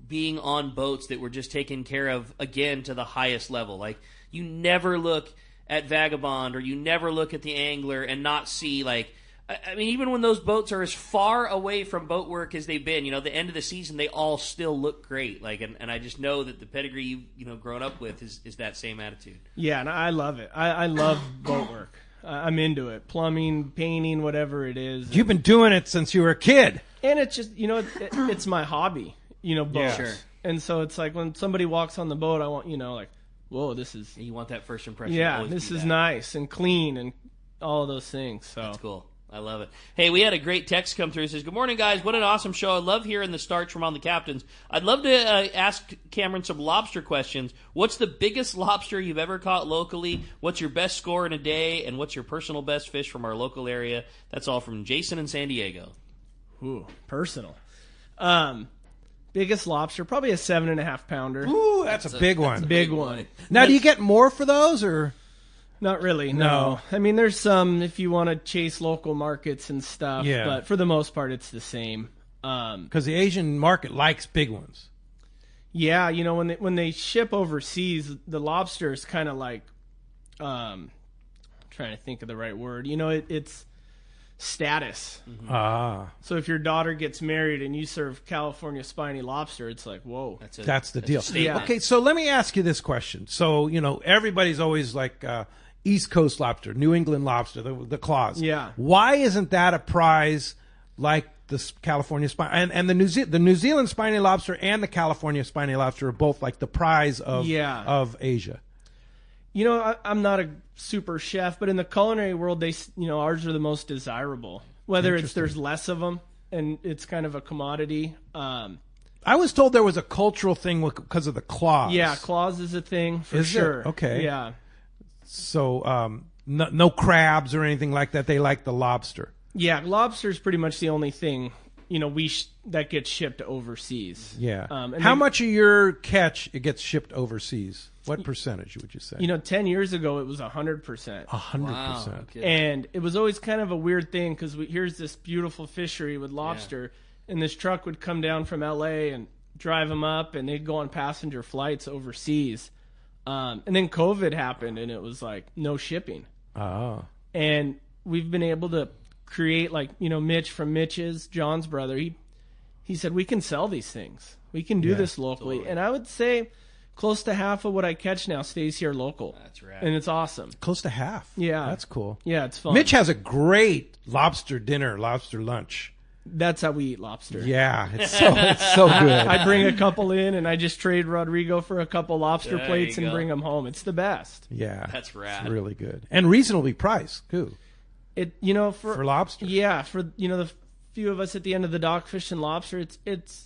being on boats that were just taken care of again to the highest level. Like you never look at Vagabond or you never look at the Angler and not see like, I mean, even when those boats are as far away from boat work as they've been, the end of the season, they all still look great. Like, and I just know that the pedigree you've grown up with is that same attitude. Yeah, and I love it. I love boat work. I'm into it. Plumbing, painting, whatever it is. You've been doing it since you were a kid. And it's just, it's my hobby, boats. Yeah. Sure. And so it's like when somebody walks on the boat, I want, like, whoa, this is... You want that first impression. Yeah, this is nice and clean and all of those things. So that's cool. I love it. Hey, we had a great text come through. It says, good morning, guys. What an awesome show. I love hearing the starts from On the Captains. I'd love to ask Cameron some lobster questions. What's the biggest lobster you've ever caught locally? What's your best score in a day? And what's your personal best fish from our local area? That's all from Jason in San Diego. Ooh, personal. Biggest lobster, probably a 7.5 pounder. Ooh, that's a big one. Big one. Now, do you get more for those or... Not really, no. I mean, there's some if you want to chase local markets and stuff, but for the most part, it's the same. Because the Asian market likes big ones. Yeah, when they ship overseas, the lobster is kind of like, trying to think of the right word. It's status. Mm-hmm. So if your daughter gets married and you serve California spiny lobster, it's like, whoa. That's the deal. Yeah. Okay, so let me ask you this question. So, everybody's always like East Coast lobster, New England lobster, the claws. Yeah. Why isn't that a prize like the California spiny and the New Zealand spiny lobster and the California spiny lobster are both like the prize of Asia? I'm not a super chef, but in the culinary world, ours are the most desirable. Whether there's less of them and it's kind of a commodity. I was told there was a cultural thing because of the claws. Yeah, claws is a thing for sure. Okay. Yeah. So no crabs or anything like that. They like the lobster. Yeah, lobster is pretty much the only thing that gets shipped overseas. Yeah. How much of your catch it gets shipped overseas? What percentage would you say? 10 years ago it was 100%. 100%. And it was always kind of a weird thing because here's this beautiful fishery with lobster, and this truck would come down from L.A. and drive them up, and they'd go on passenger flights overseas. And then COVID happened, and it was like no shipping. Oh. And we've been able to create, like, Mitch from Mitch's, John's brother. He said, we can sell these things. We can do this locally. Totally. And I would say close to half of what I catch now stays here local. That's right. And it's awesome. Close to half. Yeah. That's cool. Yeah, it's fun. Mitch has a great lobster dinner, lobster lunch. That's how we eat lobster. Yeah, it's so good. I bring a couple in, and I just trade Rodrigo for a couple lobster plates and bring them home. It's the best. Yeah, that's rad. It's really good and reasonably priced too. For lobster. Yeah, for the few of us at the end of the dock fishing lobster, it's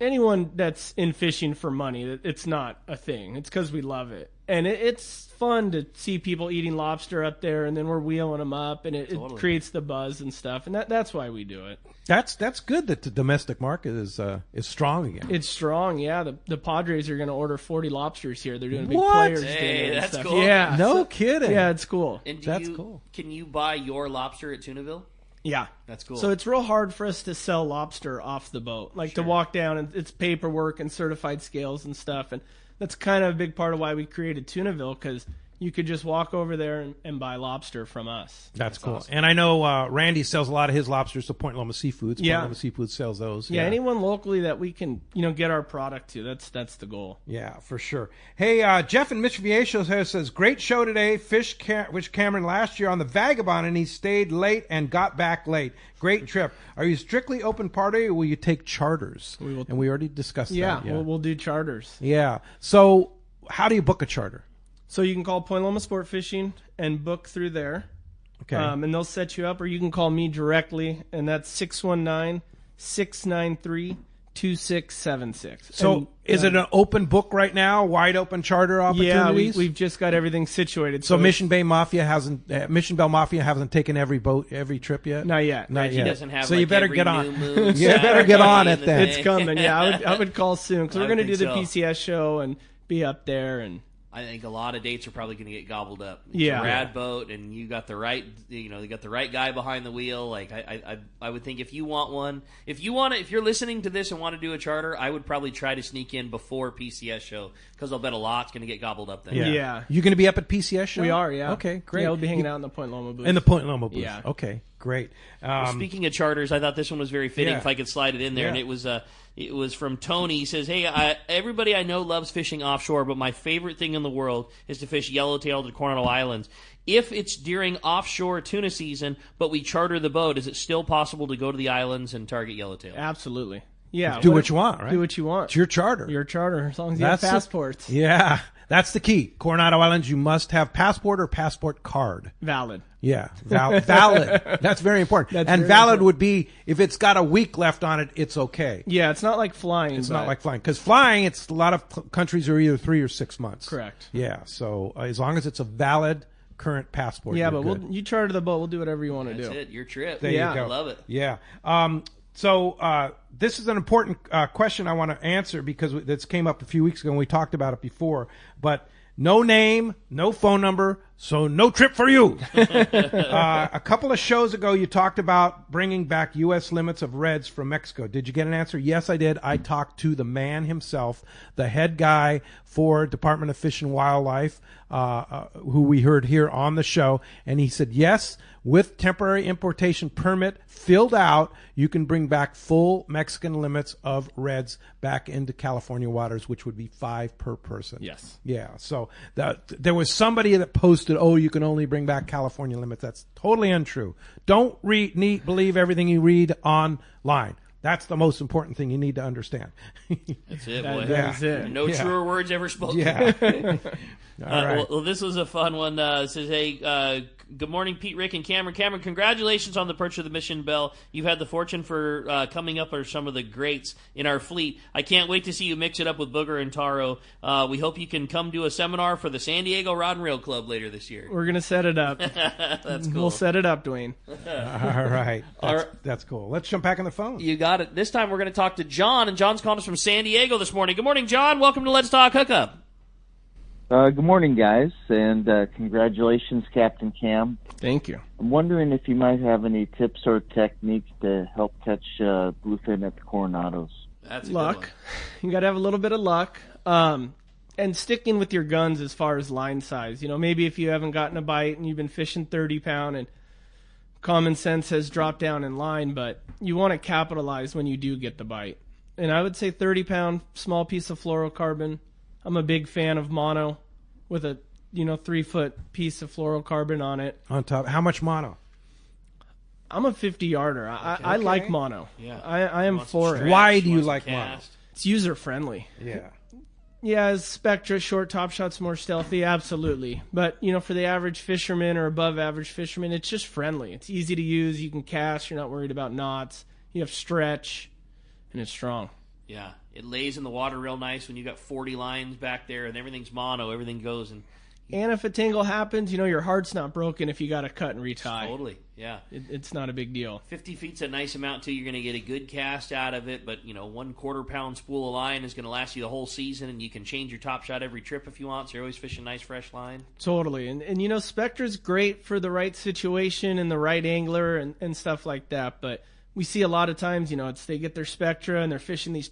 anyone that's in fishing for money. It's not a thing. It's because we love it, and it's fun to see people eating lobster up there, and then we're wheeling them up, and it creates the buzz and stuff, and that's why we do it. That's good that the domestic market is strong again. It's strong, yeah. The Padres are going to order 40 lobsters here. They're doing a big What? players Hey, dinner and that's stuff. cool. Yeah, No kidding. Yeah, it's cool. And That's cool. Can you buy your lobster at Tunaville? Yeah. That's cool. So it's real hard for us to sell lobster off the boat. Like to walk down and it's paperwork and certified scales and stuff. And that's kind of a big part of why we created Tunaville, because you could just walk over there and buy lobster from us. That's cool. Awesome. And I know Randy sells a lot of his lobsters to Point Loma Seafoods. Yeah. Point Loma Seafoods sells those. Yeah, anyone locally that we can, get our product to. That's the goal. Yeah, for sure. Hey, Jeff in Mitsubishi says, great show today. Which Cameron last year on the Vagabond, and he stayed late and got back late. Great trip. Are you strictly open party, or will you take charters? And we already discussed that. Yeah, we'll do charters. Yeah. So how do you book a charter? So you can call Point Loma Sport Fishing and book through there. Okay. And they'll set you up, or you can call me directly, and that's 619-693-2676. So is it an open book right now, wide open charter opportunities? Yeah, we've just got everything situated. So Mission Bell Mafia hasn't taken every trip yet? Not yet. Not yet. Doesn't have so you better every get on. new moon You better get on it then. It's coming. Yeah, I would call soon, because we're going to do the so. PCS show and be up there. And I think a lot of dates are probably going to get gobbled up. It's Yeah. a rad boat, and you got the right, you got the right guy behind the wheel. Like I would think if you want one, if you're listening to this and want to do a charter, I would probably try to sneak in before PCS show, because I'll bet a lot's going to get gobbled up then. Yeah. You going to be up at PCS show? We are, yeah. Okay, great. Yeah, we'll be hanging out in the Point Loma booth. In the Point Loma booth. Yeah. Okay, great. Well, speaking of charters, I thought this one was very fitting. Yeah. If I could slide it in there, Yeah. and it was from Tony. He says, "Hey, everybody I know loves fishing offshore, but my favorite thing in the world is to fish yellowtail to Coronado Islands. If it's during offshore tuna season, but we charter the boat, is it still possible to go to the islands and target yellowtail?" Absolutely. Yeah. Do what you want, right? Do what you want. It's your charter. Your charter, as long as you have passports. Yeah, that's the key. Coronado Islands, you must have passport or passport card. Valid. Yeah, valid. That's very important. That's and very valid important. would be if it's got a week left on it, it's okay. Yeah, it's not like flying. It's not like flying, because flying, it's a lot of countries are either 3 or 6 months. Correct. Yeah, so as long as it's a valid current passport. Yeah, you're but good. you charter the boat. We'll do whatever you want to do. That's it. Your trip. There you go. I love it. Yeah. So this is an important question I want to answer, because this came up a few weeks ago and we talked about it before. But no name, no phone number, so no trip for you. A couple of shows ago, you talked about bringing back U.S. limits of reds from Mexico. Did you get an answer? Yes, I did. I talked to the man himself, the head guy for Department of Fish and Wildlife, who we heard here on the show, and he said yes. With temporary importation permit filled out, you can bring back full Mexican limits of reds back into California waters, which would be 5 per person. Yes. Yeah. So there was somebody that posted, "Oh, you can only bring back California limits." That's totally untrue. Don't believe everything you read online. That's the most important thing you need to understand. That's it, boy. That's it. No truer words ever spoken. Yeah. All right. Well, this was a fun one. It says, "Hey, good morning, Pete, Rick, and Cameron. Cameron, congratulations on the purchase of the Mission Belle. You've had the fortune for coming up are some of the greats in our fleet. I can't wait to see you mix it up with Booger and Taro. We hope you can come do a seminar for the San Diego Rod and Reel Club later this year." We're going to set it up. That's cool. We'll set it up, Dwayne. All right. That's cool. Let's jump back on the phone. You got it. This time we're going to talk to John, and John's calling us from San Diego this morning. Good morning, John. Welcome to Let's Talk Hookup. Good morning, guys, and congratulations, Captain Cam. Thank you. I'm wondering if you might have any tips or techniques to help catch bluefin at the Coronados. That's a luck. good one. You got to have a little bit of luck. And sticking with your guns as far as line size. Maybe if you haven't gotten a bite and you've been fishing 30-pound and common sense has dropped down in line, but you want to capitalize when you do get the bite. And I would say 30-pound, small piece of fluorocarbon. I'm a big fan of mono with a 3-foot piece of fluorocarbon on it. On top, how much mono? I'm a 50-yarder. I like mono. Yeah. I am for it. Why do you like mono? It's user friendly. Yeah. Yeah, is Spectra short top shots more stealthy? Absolutely. But, for the average fisherman or above average fisherman, it's just friendly. It's easy to use. You can cast. You're not worried about knots. You have stretch, and it's strong. Yeah. It lays in the water real nice when you got 40 lines back there and everything's mono. Everything goes. And if a tangle happens, your heart's not broken if you got to cut and retie. Totally, yeah. It's not a big deal. 50 feet's a nice amount, too. You're going to get a good cast out of it, but, 1/4 pound spool of line is going to last you the whole season, and you can change your top shot every trip if you want, so you're always fishing nice, fresh line. Totally. And Spectra's great for the right situation and the right angler and stuff like that, but we see a lot of times, they get their Spectra and they're fishing these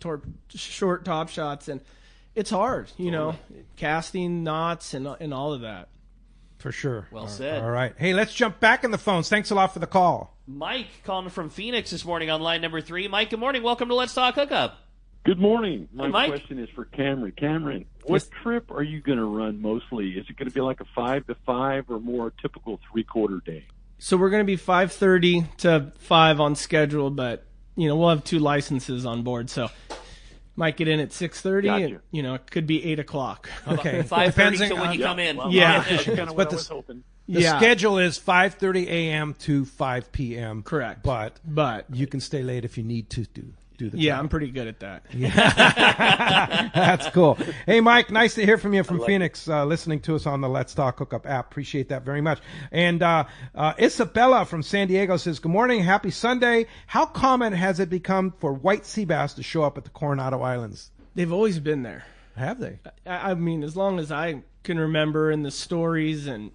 short top shots, and it's hard, Totally. Casting knots and all of that. For sure. Well said. All right. Hey, let's jump back in the phones. Thanks a lot for the call. Mike calling from Phoenix this morning on line number 3. Mike, good morning. Welcome to Let's Talk Hookup. Good morning. My Hey, Mike. question is for Cameron. Cameron, what trip are you going to run mostly? Is it going to be like a 5 to 5 or more typical 3/4 day? So we're going to be 5:30 to 5 on schedule, but we'll have 2 licenses on board, so might get in at 6:30. Gotcha. And, it could be 8 o'clock. Okay. 5:30 to when you come in. Well, Yeah. That's kind of what I was hoping. The schedule is 5:30 a.m. to 5 p.m. Correct. But you can stay late if you need to do the Yeah, job. I'm pretty good at that. That's cool. Hey, Mike, nice to hear from you from Phoenix, listening to us on the Let's Talk Hookup app. Appreciate that very much. And Isabella from San Diego says, good morning, happy Sunday. How common has it become for white sea bass to show up at the Coronado Islands? They've always been there. Have they? I mean, as long as I can remember in the stories and,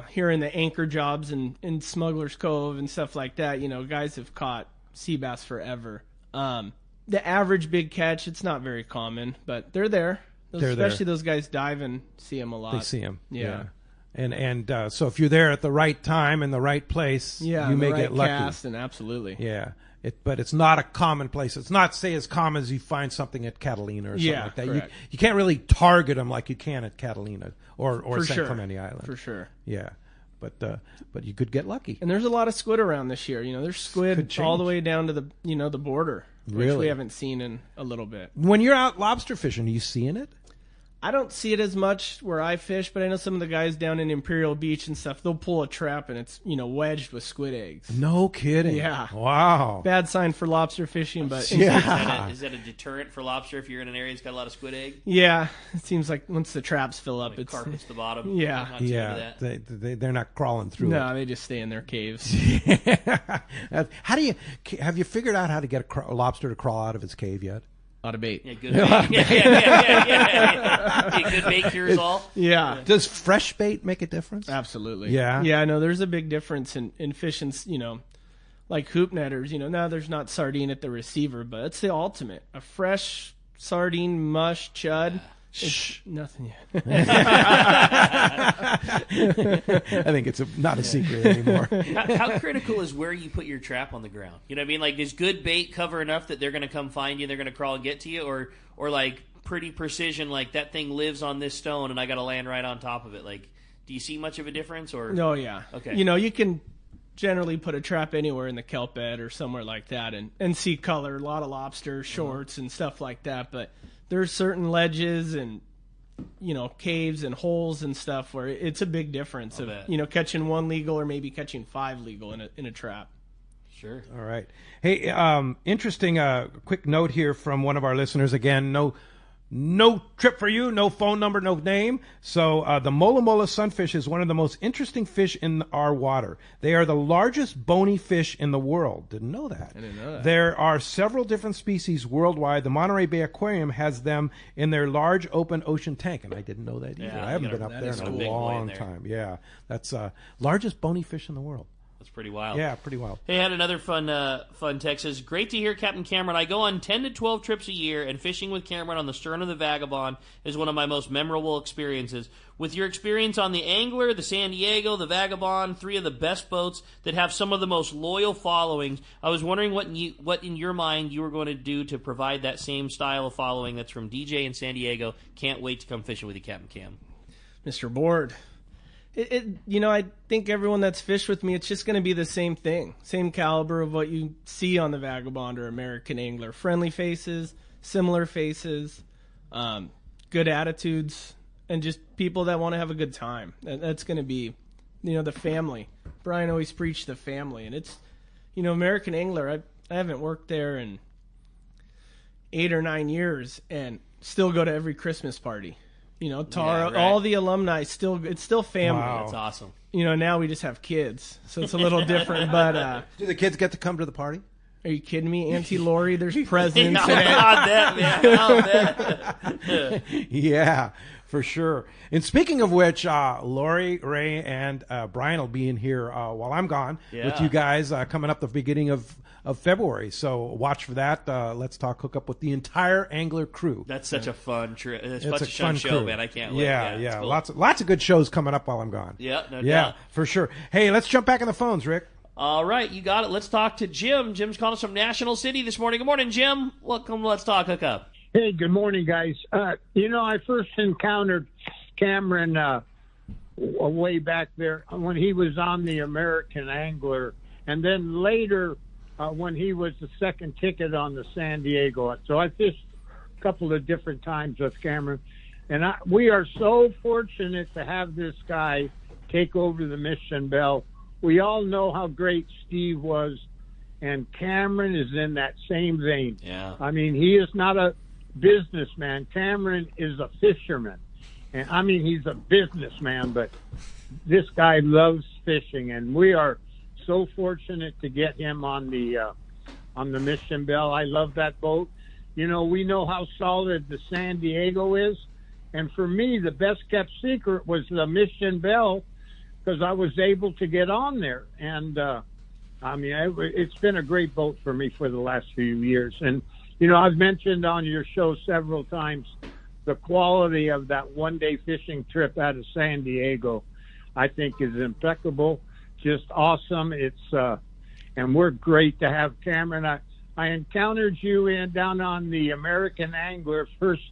hearing the anchor jobs in Smuggler's Cove and stuff like that, guys have caught sea bass forever. The average big catch, it's not very common, but they're there. Especially those guys dive and see them a lot. They see them. Yeah. And so if you're there at the right time in the right place, you may get lucky. Cast, and absolutely. Yeah. But it's not a common place. It's not, say, as common as you find something at Catalina or something like that. Correct. You can't really target them like you can at Catalina or For San sure. Clemente Island. For sure. Yeah. But you could get lucky. And there's a lot of squid around this year. There's squid all the way down to the the border, which Really? we haven't seen in a little bit. When you're out lobster fishing, are you seeing it? I don't see it as much where I fish, but I know some of the guys down in Imperial Beach and stuff, they'll pull a trap and it's, wedged with squid eggs. No kidding. Yeah. Wow. Bad sign for lobster fishing, but Is that a deterrent for lobster if you're in an area that's got a lot of squid egg? yeah, it seems like once the traps fill up, it's Carpets the bottom. Yeah. Not too into that. They're not crawling through no, it. they just stay in their caves. Have you figured out how to get a lobster to crawl out of its cave yet? A lot of bait. Yeah, good bait. Yeah, good bait cures all. Yeah. Does fresh bait make a difference? Absolutely. Yeah? Yeah, no, there's a big difference in fishing, like hoop netters. Now there's not sardine at the receiver, but it's the ultimate. A fresh sardine, mush, chud. Shh. Nothing yet. I think it's not a secret anymore. How critical is where you put your trap on the ground? You know what I mean? Like, does good bait cover enough that they're going to come find you, they're going to crawl and get to you? Or like pretty precision, like that thing lives on this stone and I got to land right on top of it? Like, do you see much of a difference? Or No, yeah. Okay. You can generally put a trap anywhere in the kelp bed or somewhere like that and see color, a lot of lobster, shorts, and stuff like that. But there's certain ledges and caves and holes and stuff where it's a big difference of catching 1 legal or maybe catching 5 legal in a trap. Sure. All right. Hey, interesting quick note here from one of our listeners. Again, no trip for you, no phone number, no name. So the Mola Mola sunfish is one of the most interesting fish in our water. They are the largest bony fish in the world. Didn't know that. I didn't know that. There are several different species worldwide. The Monterey Bay Aquarium has them in their large open ocean tank, and I didn't know that either. Yeah, I haven't been up there in a long time. Yeah, that's largest bony fish in the world. That's pretty wild. Yeah, pretty wild. Hey, I had another fun text. Says, great to hear Captain Cameron. I go on 10 to 12 trips a year, and fishing with Cameron on the stern of the Vagabond is one of my most memorable experiences. With your experience on the Angler, the San Diego, the Vagabond, 3 of the best boats that have some of the most loyal followings, I was wondering what in your mind you were going to do to provide that same style of following that's from DJ in San Diego. Can't wait to come fishing with you, Captain Cam. Mr. Board. I think everyone that's fished with me, it's just going to be the same thing. Same caliber of what you see on the Vagabond or American Angler. Friendly faces, similar faces, good attitudes, and just people that want to have a good time. That's going to be, the family. Brian always preached the family. And it's, American Angler, I haven't worked there in 8 or 9 years and still go to every Christmas party. Tara, right. all the alumni it's still family. Wow. That's awesome. Now we just have kids, so it's a little different. But Do the kids get to come to the party? are you kidding me, Auntie Lori? There's presents. I'll bet, man. I'll bet. Yeah, for sure. And speaking of which, Lori, Ray, and Brian will be in here while I'm gone with you guys coming up the beginning of of February. So watch for that. Let's Talk Hookup with the entire Angler crew. That's such a fun trip. It's such a a fun fun show, crew. man. I can't wait. Yeah, it's cool. Lots of good shows coming up while I'm gone. Yeah, no Yeah, doubt. for sure. Hey, let's jump back on the phones, Rick. All right, you got it. Let's talk to Jim. Jim's calling us from National City this morning. Good morning, Jim. Welcome to Let's Talk Hookup. Hey, good morning, guys. I first encountered Cameron way back there when he was on the American Angler, and then later when he was the second ticket on the San Diego. So I fished a couple of different times with Cameron, and we are so fortunate to have this guy take over the Mission Belle. We all know how great Steve was, and Cameron is in that same vein. Yeah. I mean, he is not a businessman. Cameron is a fisherman. And I mean, he's a businessman, but this guy loves fishing, and we are so fortunate to get him on the Mission Belle. I love that boat. We know how solid the San Diego is, and for me, the best kept secret was the Mission Belle, because I was able to get on there. And, it's been a great boat for me for the last few years. And, I've mentioned on your show several times the quality of that one-day fishing trip out of San Diego, I think, is impeccable, just awesome. And we're great to have Cameron. I encountered you down on the American Angler first,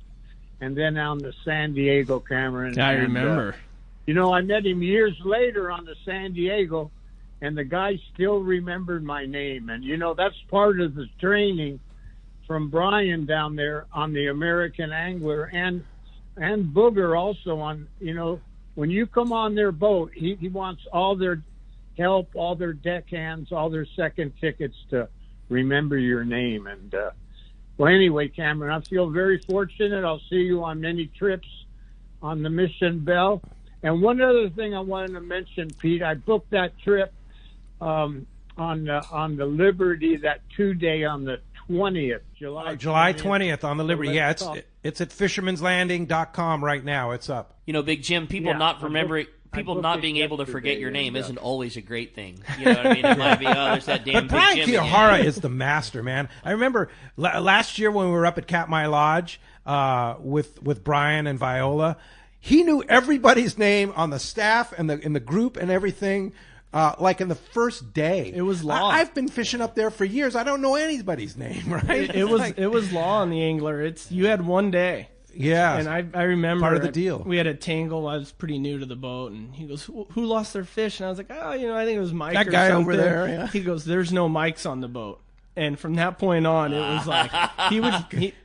and then on the San Diego, Cameron. I remember. I met him years later on the San Diego, and the guy still remembered my name. And, that's part of the training from Brian down there on the American Angler, and Booger also on, when you come on their boat, he wants all their help, all their deckhands, all their second tickets to remember your name. And, anyway, Cameron, I feel very fortunate. I'll see you on many trips on the Mission Belle. And one other thing I wanted to mention, Pete, I booked that trip on the Liberty, that 2-day on the 20th, July 20th on the Liberty. Yeah, it's at fishermanslanding.com right now. It's up. Big Jim, people not being able to forget your name isn't always a great thing. You know what I mean? It might be, there's that damn But Brian Big Jim Kiyahara is the master, man. I remember last year when we were up at Katmai Lodge with Brian and Viola, he knew everybody's name on the staff and in the group and everything. Like in the first day. It was law. I've been fishing up there for years. I don't know anybody's name, right? It was law on the Angler. You had one day. Yeah. And I remember part of the deal. We had a tangle. I was pretty new to the boat, and he goes, "Who lost their fish?" And I was like, "Oh, I think it was Mike that or guy something." over there. Yeah. He goes, "There's no mics on the boat." And from that point on, it was like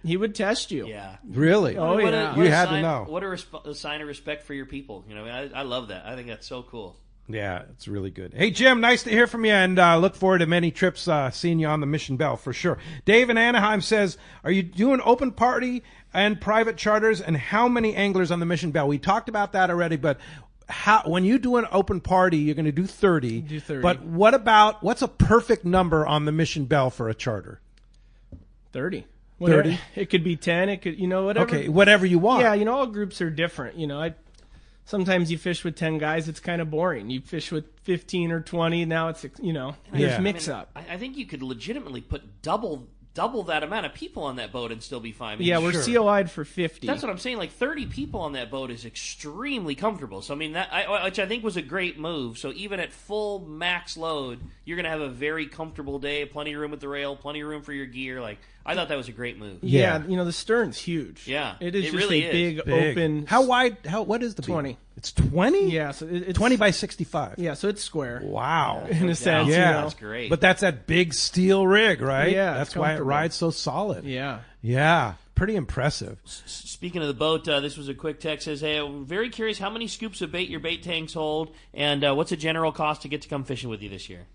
he would test you. Yeah. Really? Oh, yeah. You had to know. What a sign of respect for your people. I love that. I think that's so cool. Yeah, it's really good. Hey, Jim, nice to hear from you, and look forward to many trips seeing you on the Mission Belle for sure. Dave in Anaheim says, are you doing open party and private charters, and how many anglers on the Mission Belle? We talked about that already, but when you do an open party, you're going to do 30. Do 30. But what's a perfect number on the Mission Belle for a charter? 30. 30? It could be 10. It could, whatever. Okay, whatever you want. Yeah, all groups are different. Sometimes you fish with 10 guys, it's kind of boring. You fish with 15 or 20, now it's, there's mix-up. I think you could legitimately put double that amount of people on that boat and still be fine. We're COI'd for 50. That's what I'm saying. Like 30 people on that boat is extremely comfortable. So which I think was a great move. So even at full max load, you're going to have a very comfortable day. Plenty of room at the rail, plenty of room for your gear. Like I thought that was a great move. Yeah, the stern's huge. Yeah, it is just really a big open. How wide? What is the 20? beam? It's 20. Yeah, so it's 20 by 65. Yeah, so it's square. Wow, in a sense. Yeah, that's great. But that's that big steel rig, right? Yeah, that's why it rides so solid. Yeah, pretty impressive. Speaking of the boat, this was a quick text. Says, "Hey, I'm very curious how many scoops of bait your bait tanks hold, and what's the general cost to get to come fishing with you this year?"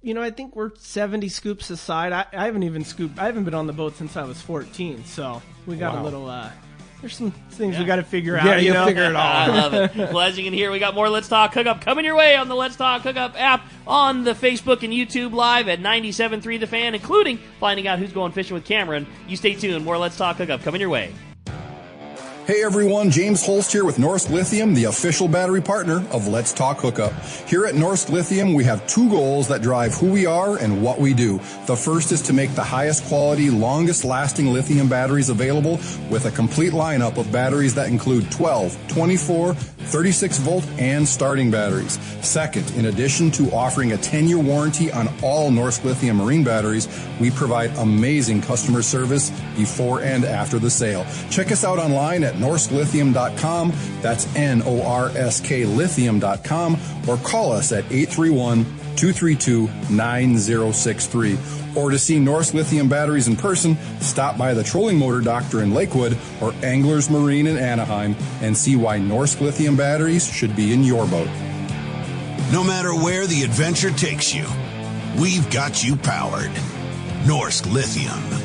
I think we're 70 scoops aside. I haven't even scooped. I haven't been on the boat since I was 14, so we got a little. There's some things we got to figure out. Yeah, you'll figure it out. I love it. Well, as you can hear, we got more Let's Talk Hookup coming your way on the Let's Talk Hookup app, on the Facebook and YouTube Live at 97.3 The Fan, including finding out who's going fishing with Cameron. You stay tuned. More Let's Talk Hookup coming your way. Hey everyone, James Holst here with Norsk Lithium, the official battery partner of Let's Talk Hookup. Here at Norsk Lithium, we have two goals that drive who we are and what we do. The first is to make the highest quality, longest lasting lithium batteries available with a complete lineup of batteries that include 12, 24, 36 volt and starting batteries. Second, in addition to offering a 10-year warranty on all Norsk Lithium marine batteries, we provide amazing customer service before and after the sale. Check us out online at norsklithium.com. That's Norsk lithium.com, or call us at 831-232-9063. Or to see Norsk Lithium batteries in person, stop by the Trolling Motor Doctor in Lakewood or Anglers Marine in Anaheim and see why Norsk Lithium batteries should be in your boat. No matter where the adventure takes you, we've got you powered. Norsk Lithium.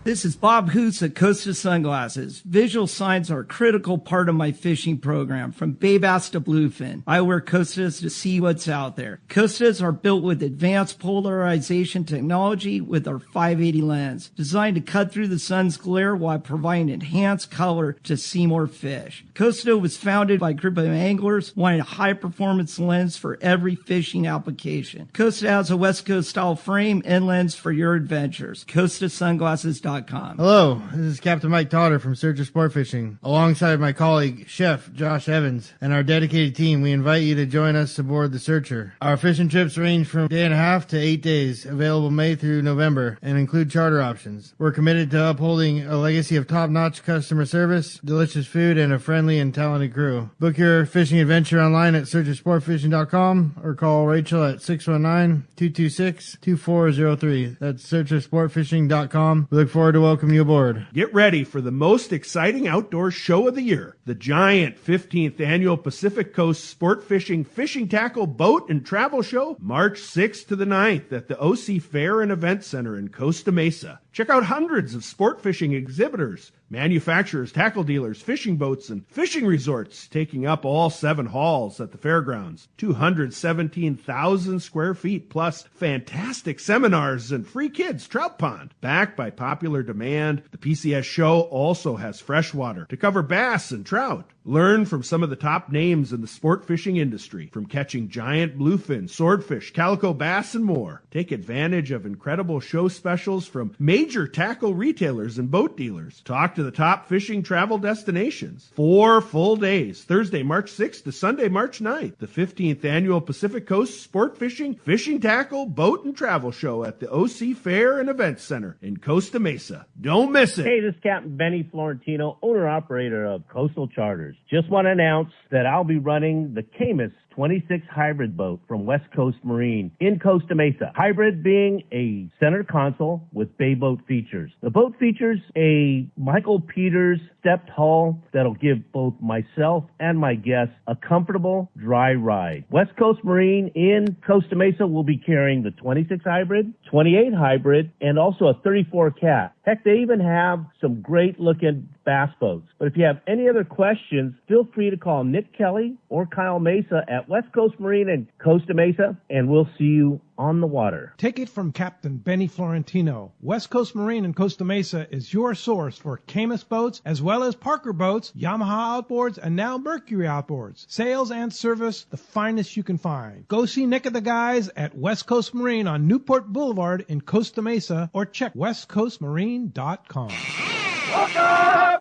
This is Bob Hoots at Costa Sunglasses. Visual signs are a critical part of my fishing program, from bay bass to bluefin. I wear Costas to see what's out there. Costas are built with advanced polarization technology with our 580 lens, designed to cut through the sun's glare while providing enhanced color to see more fish. Costa was founded by a group of anglers wanting a high-performance lens for every fishing application. Costa has a West Coast style frame and lens for your adventures. CostaSunglasses.com. Hello, this is Captain Mike Totter from Searcher Sport Fishing. Alongside my colleague, Chef Josh Evans, and our dedicated team, we invite you to join us aboard the Searcher. Our fishing trips range from 1.5 to 8 days, available May through November, and include charter options. We're committed to upholding a legacy of top-notch customer service, delicious food, and a friendly and talented crew. Book your fishing adventure online at searchersportfishing.com or call Rachel at 619-226-2403. That's searchersportfishing.com. We look forward to welcome you aboard. Get ready for the most exciting outdoor show of the year, the giant 15th annual Pacific Coast Sport Fishing Tackle Boat and Travel Show, March 6th to the 9th at the OC Fair and Event Center in Costa Mesa. Check out hundreds of sport fishing exhibitors, manufacturers, tackle dealers, fishing boats, and fishing resorts taking up all 7 halls at the fairgrounds. 217,000 square feet, plus fantastic seminars and free kids trout pond. Backed by popular demand, the PCS show also has freshwater to cover bass and trout. Learn from some of the top names in the sport fishing industry, from catching giant bluefin, swordfish, calico bass, and more. Take advantage of incredible show specials from major tackle retailers and boat dealers. Talk to the top fishing travel destinations. 4 full days, Thursday, March 6th to Sunday, March 9th. The 15th annual Pacific Coast Sport Fishing Tackle, Boat, and Travel Show at the OC Fair and Event Center in Costa Mesa. Don't miss it. Hey, this is Captain Benny Florentino, owner-operator of Coastal Charters. Just want to announce that I'll be running the Camus 26 hybrid boat from West Coast Marine in Costa Mesa. Hybrid being a center console with bay boat features. The boat features a Michael Peters stepped hull that'll give both myself and my guests a comfortable, dry ride. West Coast Marine in Costa Mesa will be carrying the 26 hybrid, 28 hybrid, and also a 34 cat. Heck, they even have some great looking bass boats. But if you have any other questions, feel free to call Nick Kelly or Kyle Mesa at West Coast Marine in Costa Mesa, and we'll see you on the water. Take it from Captain Benny Florentino. West Coast Marine in Costa Mesa is your source for Camus boats, as well as Parker boats, Yamaha outboards, and now Mercury outboards. Sales and service, the finest you can find. Go see Nick and the guys at West Coast Marine on Newport Boulevard in Costa Mesa, or check westcoastmarine.com.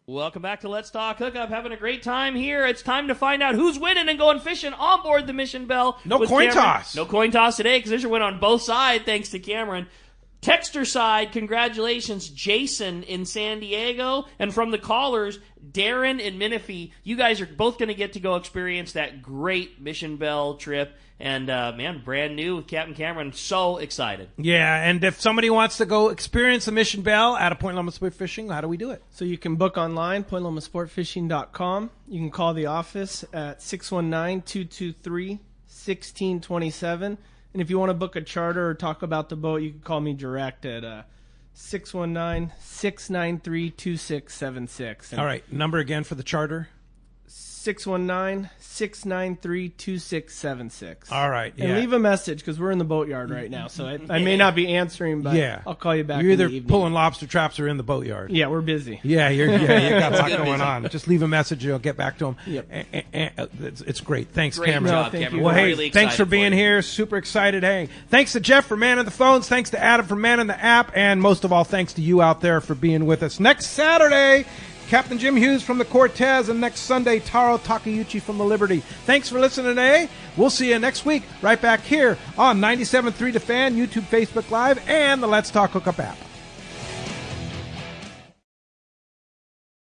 Welcome back to Let's Talk Hookup. Having a great time here. It's time to find out who's winning and going fishing on board the Mission Belle. No coin toss. No coin toss today because there's a win on both sides, thanks to Cameron. Texter side, congratulations, Jason in San Diego. And from the callers, Darren and Menifee, you guys are both going to get to go experience that great Mission Belle trip. And, man, brand new with Captain Cameron. So excited. Yeah, and if somebody wants to go experience the Mission Belle at a Point Loma Sport Fishing, how do we do it? So you can book online, pointlomasportfishing.com. You can call the office at 619-223-1627. And if you want to book a charter or talk about the boat, you can call me direct at 619-693-2676. All right, number again for the charter? 619-693-2676. All right, And yeah. leave a message because we're in the boatyard right now, so I may not be answering, but Yeah. I'll call you back. You're in the either evening. pulling lobster traps or in the boatyard. Yeah, we're busy. Yeah, you got a lot Good going busy. on. Just leave a message. You'll get back to them. Yep. It's great. Thanks, Great Cameron. job, Cameron. Well, We're hey, really thanks for excited being for you. here. Super excited. Hey, thanks to Jeff for manning the phones. Thanks to Adam for manning the app. And most of all, thanks to you out there for being with us. Next Saturday, Captain Jim Hughes from the Cortez, and next Sunday, Taro Takeuchi from the Liberty. Thanks for listening today. We'll see you next week right back here on 97.3 The Fan, YouTube, Facebook Live, and the Let's Talk Hookup app.